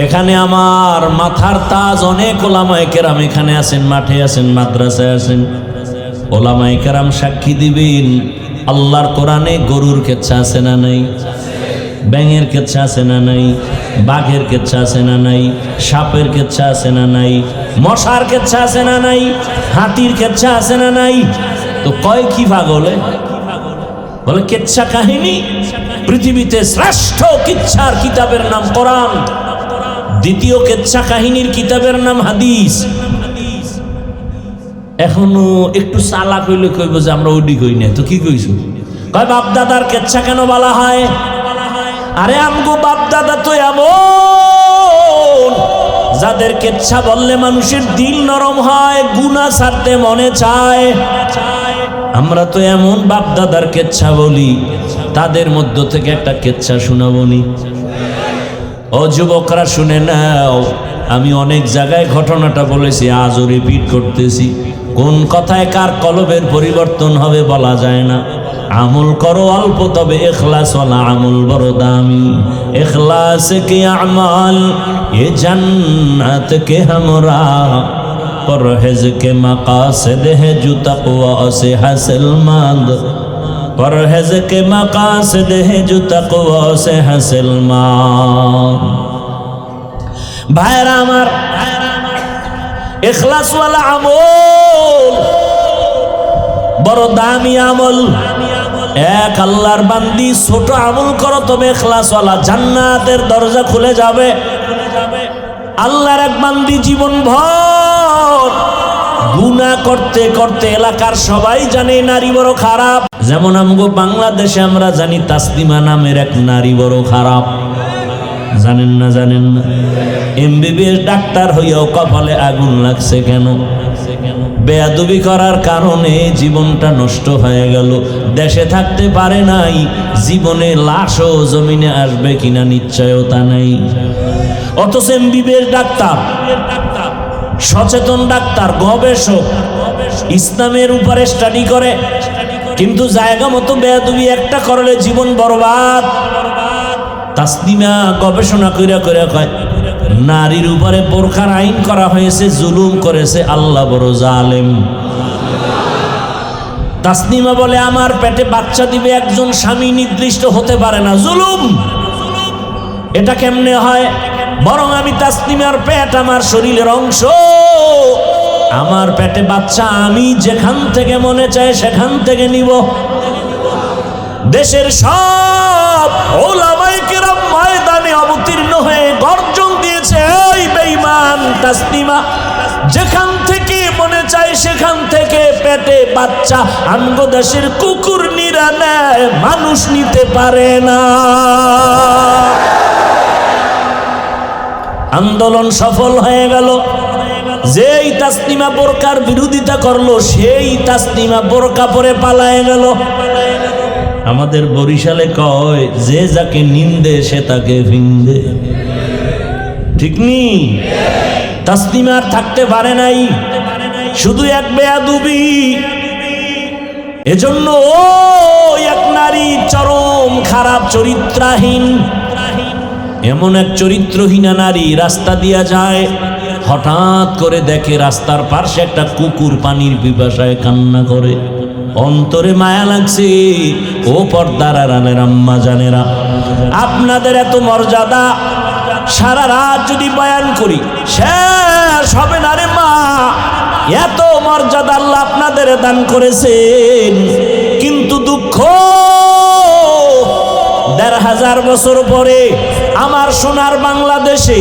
এখানে আমার মাথার তাজ অনেক ওলামায়ে কেরাম এখানে আছেন, মাঠে আছেন, মাদ্রাসায় আছেন। ওলামায়ে কেরাম সাক্ষী দিবেন, আল্লাহর কোরআনে গরুর কেচ্ছা আছে না নাই? ব্যাঙের কেচ্ছা আছে না নাই? বাঘের কেচ্ছা আছে না নাই? সাপের কেচ্ছা আছে না নাই? মশার কেচ্ছা আছে না নাই? হাতির কেচ্ছা আছে না নাই? তো কয় কি পাগলে? বলে কেচ্ছা কাহিনী। পৃথিবীতে শ্রেষ্ঠ কিচ্ছার কিতাবের নাম কোরআন, দ্বিতীয় কেচ্ছা কাহিনীর কিতাবের নাম হাদিস। এখনো একটু চালাক হইলে কইব যে আমরা ওডি কই না, তো কি কইছো? কয় বাপ দাদার কেচ্ছা কেন বলা হয়? আরে আমগো বাপ দাদা তো এমন যাদের কেচ্ছা বললে মানুষের দিল নরম হয়, গুনাহ ছাড়তে মনে চায়। আমরা তো এমন বাপ দাদার কেচ্ছা বলি, তাদের মধ্য থেকে একটা কেচ্ছা শোনাবনি। ও যুবকরা শুনে নাও, আমি অনেক জায়গায় ঘটনাটা বলেছি, আজও রিপিট করতেছি। কোন কথায় কার কলবের পরিবর্তন হবে বলা যায় না। আমল করো অল্প, তবে ইখলাসওয়ালা আমল বড় দামি। ইখলাস কে আমাল এ জান্নাত কে हमरा, পরহেজ কে মাকাসিদ है जो तक़वा से हासिल मंद, পরহেজ কে মাকাসিদ है जो तक़वा से हासिल मंद। ভাইরা আমার, ইখলাসওয়ালা আমল বড় দামি আমল। এক আল্লাহর বান্দি, ছোট আমল করো তবে ইখলাসওয়ালা, জান্নাতের দরজা খুলে যাবে। আল্লাহর এক বান্দি জীবন ভর গুনাহ করতে করতে এলাকার সবাই জানে নারী বড় খারাপ। যেমন আমগো বাংলাদেশে আমরা জানি তাসলিমা নামের এক নারী বড় খারাপ। জানেন না? জানেন না? এমবিবিএস ডাক্তার হইয়াও কপালে আগুন লাগছে কেন? বেয়াদবি করার কারণে জীবনটা নষ্ট হয়ে গেল। দেশে থাকতে পারে নাই, জীবনে লাশও জমিনে আসবে কিনা নিশ্চয়তা নেই। অথচ এমবিবিএস ডাক্তার, সচেতন ডাক্তার, গবেষক, ইসলামের উপরে স্টাডি করে, কিন্তু জায়গা মতো বেয়াদবি একটা করলে জীবন বরবাদ। তাসলিমা গবেষণা কইরা কইরা কয় নারীর উপরে বোরখার আইন করা হয়েছে, জুলুম করেছে আল্লাহ বড় জালেম। তাসলিমা বলে আমার পেটে বাচ্চা দিবে একজন স্বামী নির্দিষ্ট হতে পারে না, জুলুম। এটা কেমনে হয়? বরং আমি তাসলিমার পেট আমার শরীরের অংশ, আমার পেটে বাচ্চা আমি যেখান থেকে মনে চায় সেখান থেকে নিব। দেশের সব ওলামায়ে কেরাম ময়দানে অবতীর্ণ হয়ে গর্জন দিয়েছে, এই বেঈমান তাসলিমা, যেখান থেকে মনে চায় সেখান থেকে পেটে বাচ্চা আমগো দেশের কুকুর নিরা নেয়, মানুষ নিতে পারে না। আন্দোলন সফল হয়ে গেল। যেই তাসলিমা বোরকার বিরোধিতা করলো সেই তাসলিমা বোরকা পরে পালায়ে গেল। আমাদের বরিশালে কয় যে যাকে নিন্দে সে তাকে ভিন্দে, ঠিক নি? তাসলিমার থাকতে পারে নাই, শুধু এক বেয়াদবি। এজন্য ও এক নারী চরম খারাপ চরিত্রহীন, এমন এক চরিত্রহীনা নারী রাস্তা দিয়া যায়, হঠাৎ করে দেখে রাস্তার পাশে একটা কুকুর পানির পিপাসায় কান্না করে। অন্তরে মায়া লাগছে। ও পর্দার আড়ালের আম্মা জানেরা, আপনাদের এত মর্যাদা, সারা রাত যদি বয়ান করি শেষ হবে না রে মা। এত মর্যাদা আল্লাহ আপনাদের দান করেছেন, কিন্তু দুঃখ ১৫০০ বছর পরে আমার সোনার বাংলাদেশে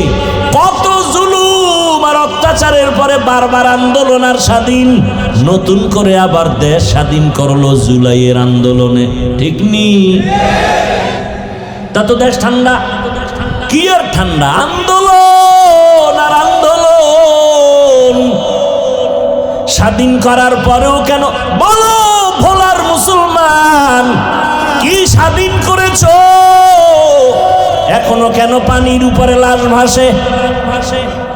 কত জুলুম আর অত্যাচারের পরে বারবার আন্দোলন আর স্বাধীন, নতুন করে আবার দেশ স্বাধীন করলো জুলাইয়ের আন্দোলনে, ঠিক নি? তা তো দেশ ঠান্ডা, কি আর ঠান্ডা? আন্দোলন আর আন্দোলন। স্বাধীন করার পরেও কেন বলো ভোলার মুসলমান, কি স্বাধীন করেছো? এখনো কেন পানির উপরে লাশ ভাসে?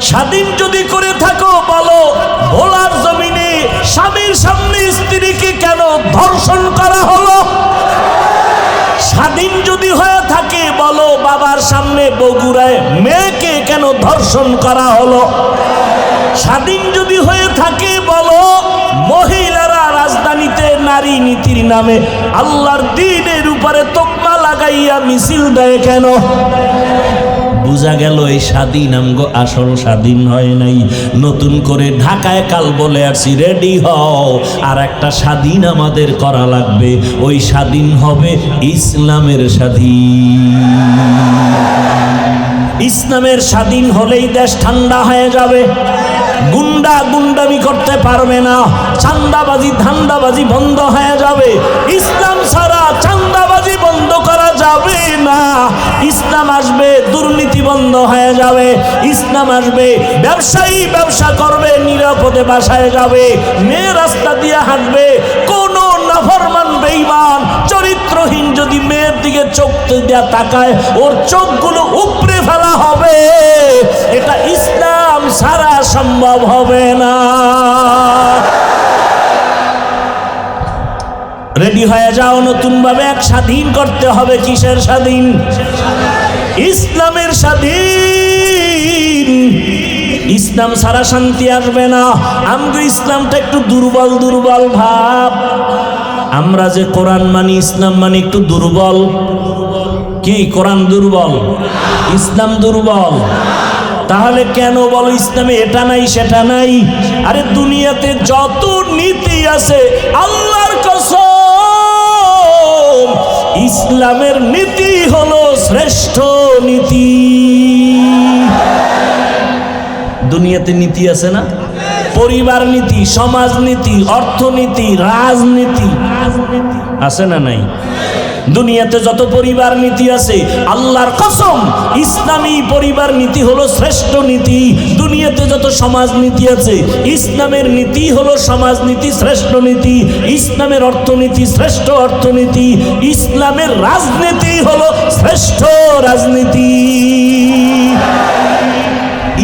স্বাধীন যদি করে থাকো বলো ভোলার জমিনে স্বামীর সামনে স্ত্রীকে কেন ধর্ষণ করা হলো? স্বাধীন যদি হয়ে থাকে বলো বাবার সামনে বগুড়ায় মেয়েকে কেন ধর্ষণ করা হলো? স্বাধীন যদি হয়ে থাকে বলো মহিলারা রাজধানীতে নারী নীতির নামে আল্লাহর দ্বীনের উপরে তকমা লাগাইয়া মিছিল দেয় কেন? বুঝা গেল এই স্বাধীন আমগো আসল স্বাধীন হয় নাই। নতুন করে ঢাকায় কাল বলে আসছি রেডি হও, আর একটা স্বাধীন আমাদের করা লাগবে। ওই স্বাধীন হবে ইসলামের স্বাধীন। ইসলামের স্বাধীন হলেই দেশ ঠান্ডা হয়ে যাবে। গুন্ডা গুন্ডামি করতে পারবে না, চান্দাবাজি ধান্দাবাজি বন্ধ হয়ে যাবে। ইসলাম ছাড়া চান্দাবাজি বন্ধ করা যাবে না। ইসলাম আসবে, দুর্নীতি বন্ধ হয়ে যাবে। ইসলাম আসবে, ব্যবসায়ী ব্যবসা করবে, নিরাপদে বাসায় যাবে, মেয়ে রাস্তা দিয়ে হাঁটবে। কোন নাফরমান বেঈমান চরিত্রহীন যদি মেয়ের দিকে চোখ দিয়ে তাকায় ওর চোখগুলো উপড়ে ফেলা হবে। এটা ইসলাম ছাড়া সম্ভব হবে না। রেডি হয়ে যাও, নতুন ভাবে এক স্বাধীন করতে হবে। কিসের স্বাধীন? ইসলামের স্বাধীন। ইসলাম ছাড়া শান্তি আসবে না। আমগো ইসলামটা একটু দুর্বল দুর্বল ভাব। আমরা যে কোরআন মানি, ইসলাম মানি, একটু দুর্বল। কি কোরআন দুর্বল, ইসলাম দুর্বল? তাহলে কেন বলো ইসলামে এটা নাই সেটা নাই? আরে দুনিয়াতে যত নীতি আছে আল্লাহর কসম, ইসলামের নীতি হলো শ্রেষ্ঠ নীতি। দুনিয়াতে নীতি আছে না? পরিবার নীতি, সমাজনীতি, অর্থনীতি, রাজনীতি আছে না নাই? দুনিয়াতে যত পরিবার নীতি আছে, আল্লাহর কসম ইসলামী পরিবার নীতি হলো শ্রেষ্ঠ নীতি। দুনিয়াতে যত সমাজ নীতি আছে, ইসলামের নীতি হলো সমাজনীতি শ্রেষ্ঠ নীতি। ইসলামের অর্থনীতি শ্রেষ্ঠ অর্থনীতি। ইসলামের রাজনীতি হলো শ্রেষ্ঠ রাজনীতি।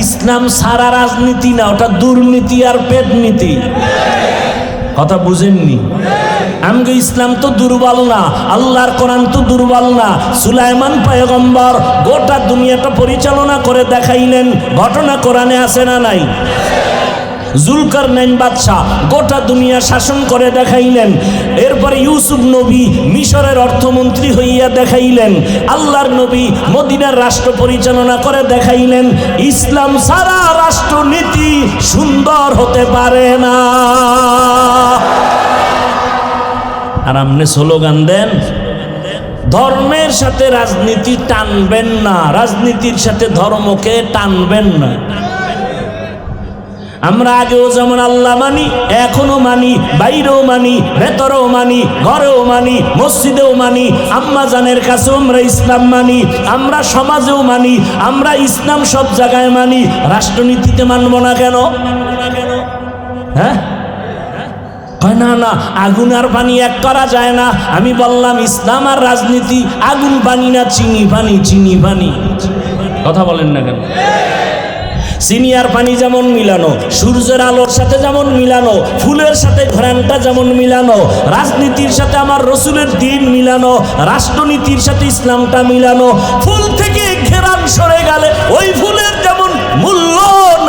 ইসলাম সারা রাজনীতি না, ওটা দুর্নীতি আর পেট নীতি। কথা বুঝেননি? আমগো ইসলাম তো দুর্বল না, আল্লাহর কোরআন তো দুর্বল না। সুলাইমান পয়গম্বর গোটা দুনিয়াটা পরিচালনা করে দেখাইলেন, ঘটনা কোরআনে আছে না নাই? জুলকারনাইন বাদশাহ গোটা দুনিয়া শাসন করে দেখাইলেন। এরপরে ইউসুফ নবী মিশরের অর্থমন্ত্রী হইয়া দেখাইলেন। আল্লাহর নবী মদিনার রাষ্ট্র পরিচালনা করে দেখাইলেন। ইসলাম সারা রাষ্ট্রনীতি সুন্দর হতে পারে না। আর আপনি স্লোগান দেন ধর্মের সাথে রাজনীতি টানবেন না, রাজনীতির সাথে ধর্মকে টানবেন না। আমরা আগেও যেমন আল্লাহ মানি, এখনো মানি, বাইরেও মানি, ভেতরেও মানি, ঘরেও মানি, মসজিদেও মানি, আম্মা জানের কাছেও আমরা ইসলাম মানি, আমরা সমাজেও মানি, আমরা ইসলাম সব জায়গায় মানি। রাষ্ট্রনীতিতে মানব না কেন? হ্যাঁ, না না, আগুন আর পানি এক করা যায় না। আমি বললাম ইসলাম আর রাজনীতি আগুন পানি না, চিনি পানি। চিনি পানি, কথা বলেন না কেন? চিনি আর পানি যেমন মিলানো, সূর্যের আলোর সাথে যেমন মিলানো, ফুলের সাথে ঘ্রাণটা যেমন মিলানো, রাজনীতির সাথে আমার রসুলের দিন মিলানো, রাষ্ট্রনীতির সাথে ইসলামটা মিলানো। ফুল থেকে ঘেরান সরে গেলে ওই ফুলের যেমন মূল্য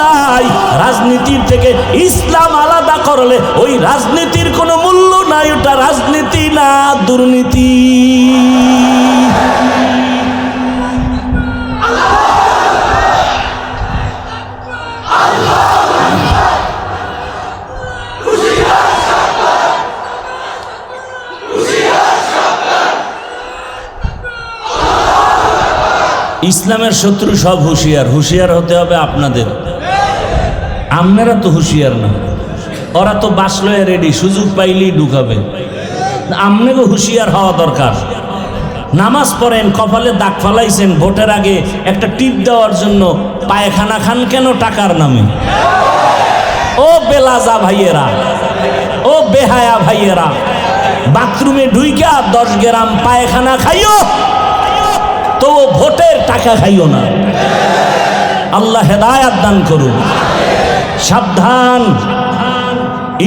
নাই, রাজনীতির থেকে ইসলাম আলাদা করলে ওই রাজনীতির কোনো মূল্য নাই। ওটা রাজনীতি না, দুর্নীতি। ইসলামের শত্রু সব হুঁশিয়ার। হুঁশিয়ার হতে হবে আপনাদের। আপনারা তো হুঁশিয়ার না, ওরা তো বাসলয়ে রেডি, সুযোগ পাইলেই ঢুকাবে। আপনাকে হুঁশিয়ার হওয়া দরকার। নামাজ পড়েন, কপালে দাগ ফালাইছেন, ভোটের আগে একটা টিপ দেওয়ার জন্য পায়খানা খান কেন? টাকার নামে। ও বেলাজা ভাইয়েরা, ও বেহায়া ভাইয়েরা, বাথরুমে ঢুইকা 10 গ্রাম পায়খানা খাইও, তো ভোটের টাকা খাইও না। আল্লাহ হেদায়াত দান করুন। সাবধান,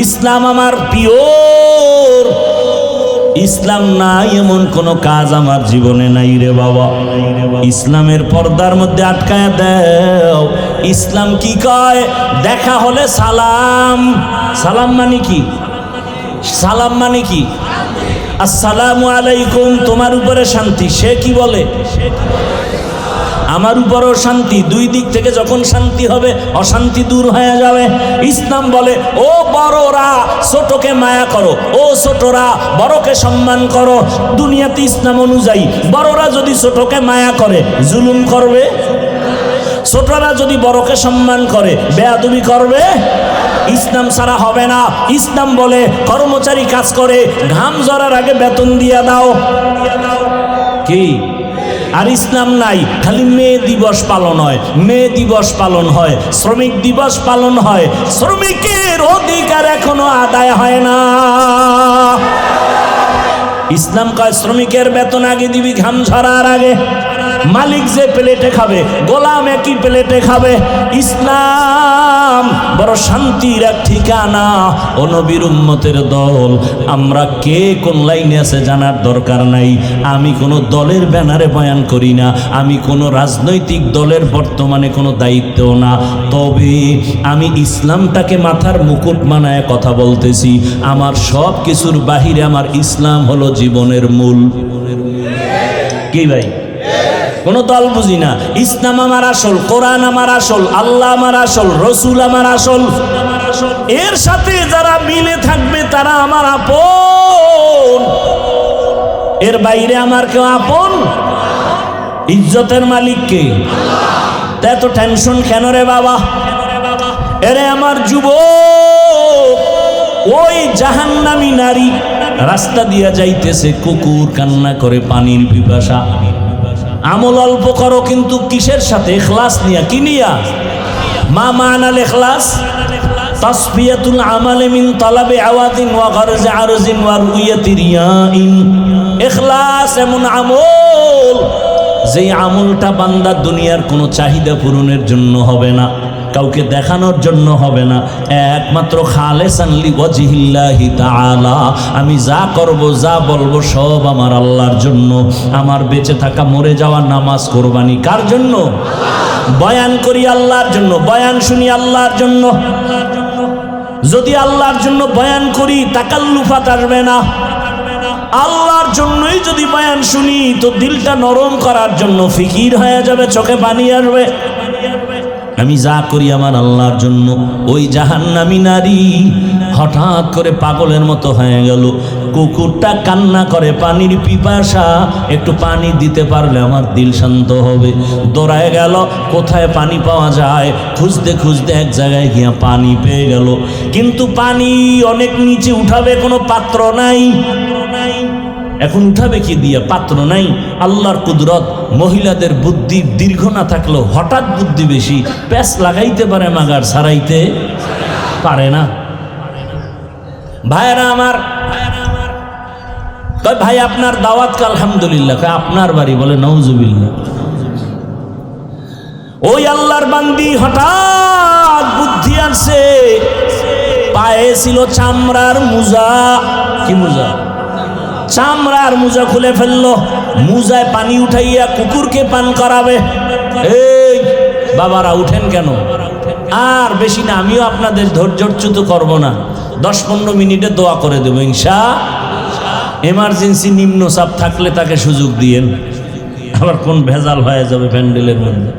ইসলাম আমার পিওর। ইসলাম নাই এমন কোন কাজ আমার জীবনে নাই রে বাবা। ইসলামের পর্দার মধ্যে আটকায়া দাও। ইসলাম কি কয়? দেখা হলে সালাম। সালাম মানে কি? সালাম মানে কি? আসসালামু আলাইকুম, তোমার উপরে শান্তি। সে কি বলে? আমার উপরও শান্তি। দুই দিক থেকে যখন শান্তি হবে, অশান্তি দূর হয়ে যাবে। ইসলাম বলে ও বড়রা ছোটকে মায়া করো, ও ছোটরা বড়কে সম্মান করো। দুনিয়াতে ইসলাম অনুযায়ী বড়রা যদি ছোটকে মায়া করে, জুলুম করবে। ছোটরা যদি বড়কে সম্মান করে, বেয়াদবি করবে। ইসলাম ছাড়া হবে না। ইসলাম বলে কর্মচারী কাজ করে, ঘাম ঝরার আগে বেতন দিয়া দাও। কি? আর ইসলাম নাই, খালি মে দিবস পালন হয়, মে দিবস পালন হয়, শ্রমিক দিবস পালন হয়। শ্রমিকের অধিকার এখনো আদায় হয় না। ইসলাম কয় শ্রমিকের বেতন আগে দিবি, ঘাম ঝরার আগে। মালিক যে প্লেটে খাবে, গোলাম একই প্লেটে খাবে। ইসলাম বড় শান্তির এক ঠিকানা। ও নবীর উম্মতের দল, আমরা কে কোন লাইনে আছে জানার দরকার নাই। আমি কোনো দলের ব্যানারে বয়ান করি না, আমি কোনো রাজনৈতিক দলের বর্তমানে কোনো দায়িত্বও না। তবে আমি ইসলামটাকে মাথার মুকুট বানায় কথা বলতেছি। আমার সব কিছুর বাহিরে আমার ইসলাম হলো জীবনের মূল। কি ভাই? কোন দল বুঝি না। ইসলাম আমার আসল, কোরআন আমার আসল, আল্লাহ আমার আসল, রসুল আমার আসল। এর সাথে যারা মিলে থাকবে তারা আমার আপন। এর বাইরে আমার কেউ আপন? ইজ্জতের মালিক কে? এত টেনশন কেন রে বাবা? এরে আমার যুবক, ওই জাহান্নামী নারী রাস্তা দিয়া যাইতেছে, কুকুর কান্না করে পানির পিপাসা। আমল অল্প করো, কিন্তু কিসের সাথে? ইখলাস নিয়া। কি নিয়া? মা মানাল ইখলাস? তাসফিয়াতুল আমালি মিন তালাবি আওয়াদিন ওয়া গরজ আরজিন ওয়া রুয়াতি রিয়াইন। ইখলাস এমন আমল, যেই আমলটা বান্দা দুনিয়ার কোনো চাহিদা পূরণের জন্য হবে না, কাউকে দেখানোর জন্য হবে না, একমাত্র খালেসান লিওয়াজহিল্লাহি তাআলা। আমি যা করব, যা বলবো সব আমার আল্লাহর জন্য। আমার বেঁচে থাকা, মরে যাওয়া, নামাজ, কোরবানি কার জন্য? বয়ান করি আল্লাহর জন্য, বয়ান শুনি আল্লাহর জন্য। যদি আল্লাহর জন্য বয়ান করি, তাকাল্লুফাত আসবে না। আল্লাহর জন্যই যদি বয়ান শুনি, তো দিলটা নরম করার জন্য ফিকির হয়ে যাবে, চোখে পানি আসবে। আমি যা করি আমার আল্লাহর জন্য। ওই জাহান্নামী নারী হঠাৎ করে পাগলের মতো হয়ে গেল। কুকুরটা কান্না করে পানির পিপাসা, একটু পানি দিতে পারলে আমার দিল শান্ত হবে। দৌড়ায় গেল, কোথায় পানি পাওয়া যায় খুঁজতে খুঁজতে এক জায়গায় গিয়া পানি পেয়ে গেল। কিন্তু পানি অনেক নিচে উঠাবে, কোনো পাত্র নাই। এখন উঠাবে কি দিয়া? পাত্র নাই। আল্লাহর কুদরত, মহিলাদের বুদ্ধি দীর্ঘ না থাকলেও হঠাৎ বুদ্ধি বেশি। প্যাঁচ লাগাইতে পারে, মাগার ছাড়াইতে পারে না। ভাইরা আমার, ভাই আপনার দাওয়াত কা? আলহামদুলিল্লাহ। আপনার বাড়ি? বলে নাউজুবিল্লাহ। ওই আল্লাহর বান্দি হঠাৎ বুদ্ধি আসছে, পায়ে ছিল চামড়ার মোজা। কি মোজা? চামড়ার মোজা খুলে ফেললো, মোজায় পানি উঠাইয়া কুকুরকে পান করাবে। এই বাবারা উঠেন কেন? আর বেশি না, আমিও আপনাদের ধৈর্যচ্যুত করব না। 10-15 মিনিটে দোয়া করে দেবো ইনশাআল্লাহ। এমার্জেন্সি নিম্ন চাপ থাকলে তাকে সুযোগ দিয়েন, আবার কোন ভেজাল হয়ে যাবে প্যান্ডেলের মধ্যে।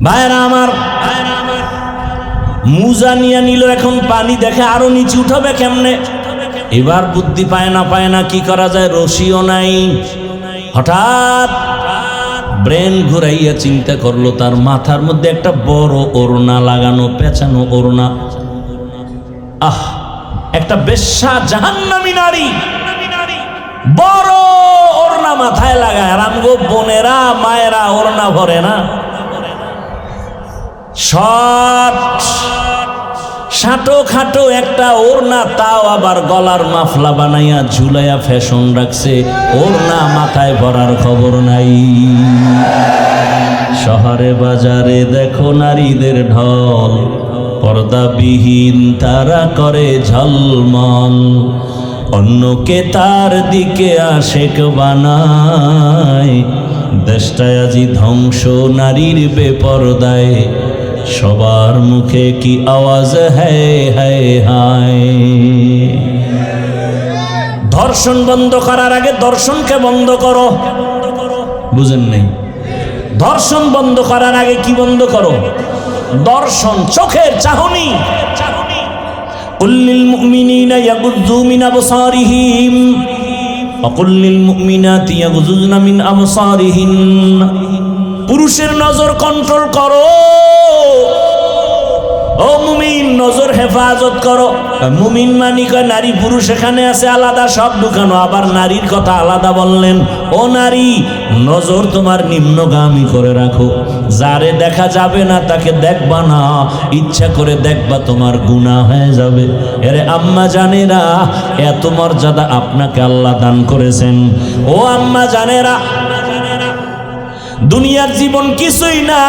ভাইরা আমার, মোজা নিয়ে নিল, এখন পানি দেখে আরো নিচে উঠাবে কেমনে। এবার বুদ্ধি পায় না কি করা যায়, রশিও নাই। হঠাৎ ব্রেন ঘুরাইয়া চিন্তা করলো, তার মাথার মধ্যে একটা বড় ওড়না লাগানো, পেঁচানো ওড়না। একটা বেশ্যা জাহান্নামী নারী বড় ওড়না মাথায় লাগায়। আর আমগো বোনেরা, মায়েরা ওড়না ভরে না, শর্ট খাটো খাটো একটা ওড়না, তাও আবার গলার মাফলা বানাইয়া ঝুলাইয়া ফ্যাশন রাখছে। ওড়না মাথায় ভরার খবর নাই। শহরে বাজারে দেখো নারীদের ঢল, পর্দাবিহীন তারা করে ঝলমল। অন্যকে তার দিকে আশেক বানায়, দেশটায় আজি ধ্বংস নারীর বেপরদায়। সবার মুখে কি আওয়াজ হ্যায় হায় হায়। ধর্ষণ বন্ধ করার আগে দর্শনকে বন্ধ করো। বুঝেন নাই? ধর্ষণ বন্ধ করার আগে কি বন্ধ করো? দর্শন, চোখের চাহনি। কুল্লিল মুমিনিনা ইয়াগুযু মিন আবসারিহিম ওয়া কুল্লিল মুমিনাতি ইয়াগুযুনা মিন আবসারিহিন্না। পুরুষের নজর কন্ট্রোল করো। ও মুমিন, নজর হেফাজত করো। মুমিন মানি কয় নারী পুরুষ এখানে আছে আলাদা, সব ঢুকানো। আবার নারীর কথা আলাদা বললেন। ও নারী, নজর তোমার নিম্নগামী করে রাখো। যারে দেখা যাবে না তাকে দেখবা না, ইচ্ছা করে দেখবা, তোমার গুনাহ হয়ে যাবে। এরে আম্মা জানেরা, এত মর্যাদা আপনাকে আল্লাহ দান করেছেন। ও আম্মা জানেরা, দুনিয়ার জীবন কিছুই না,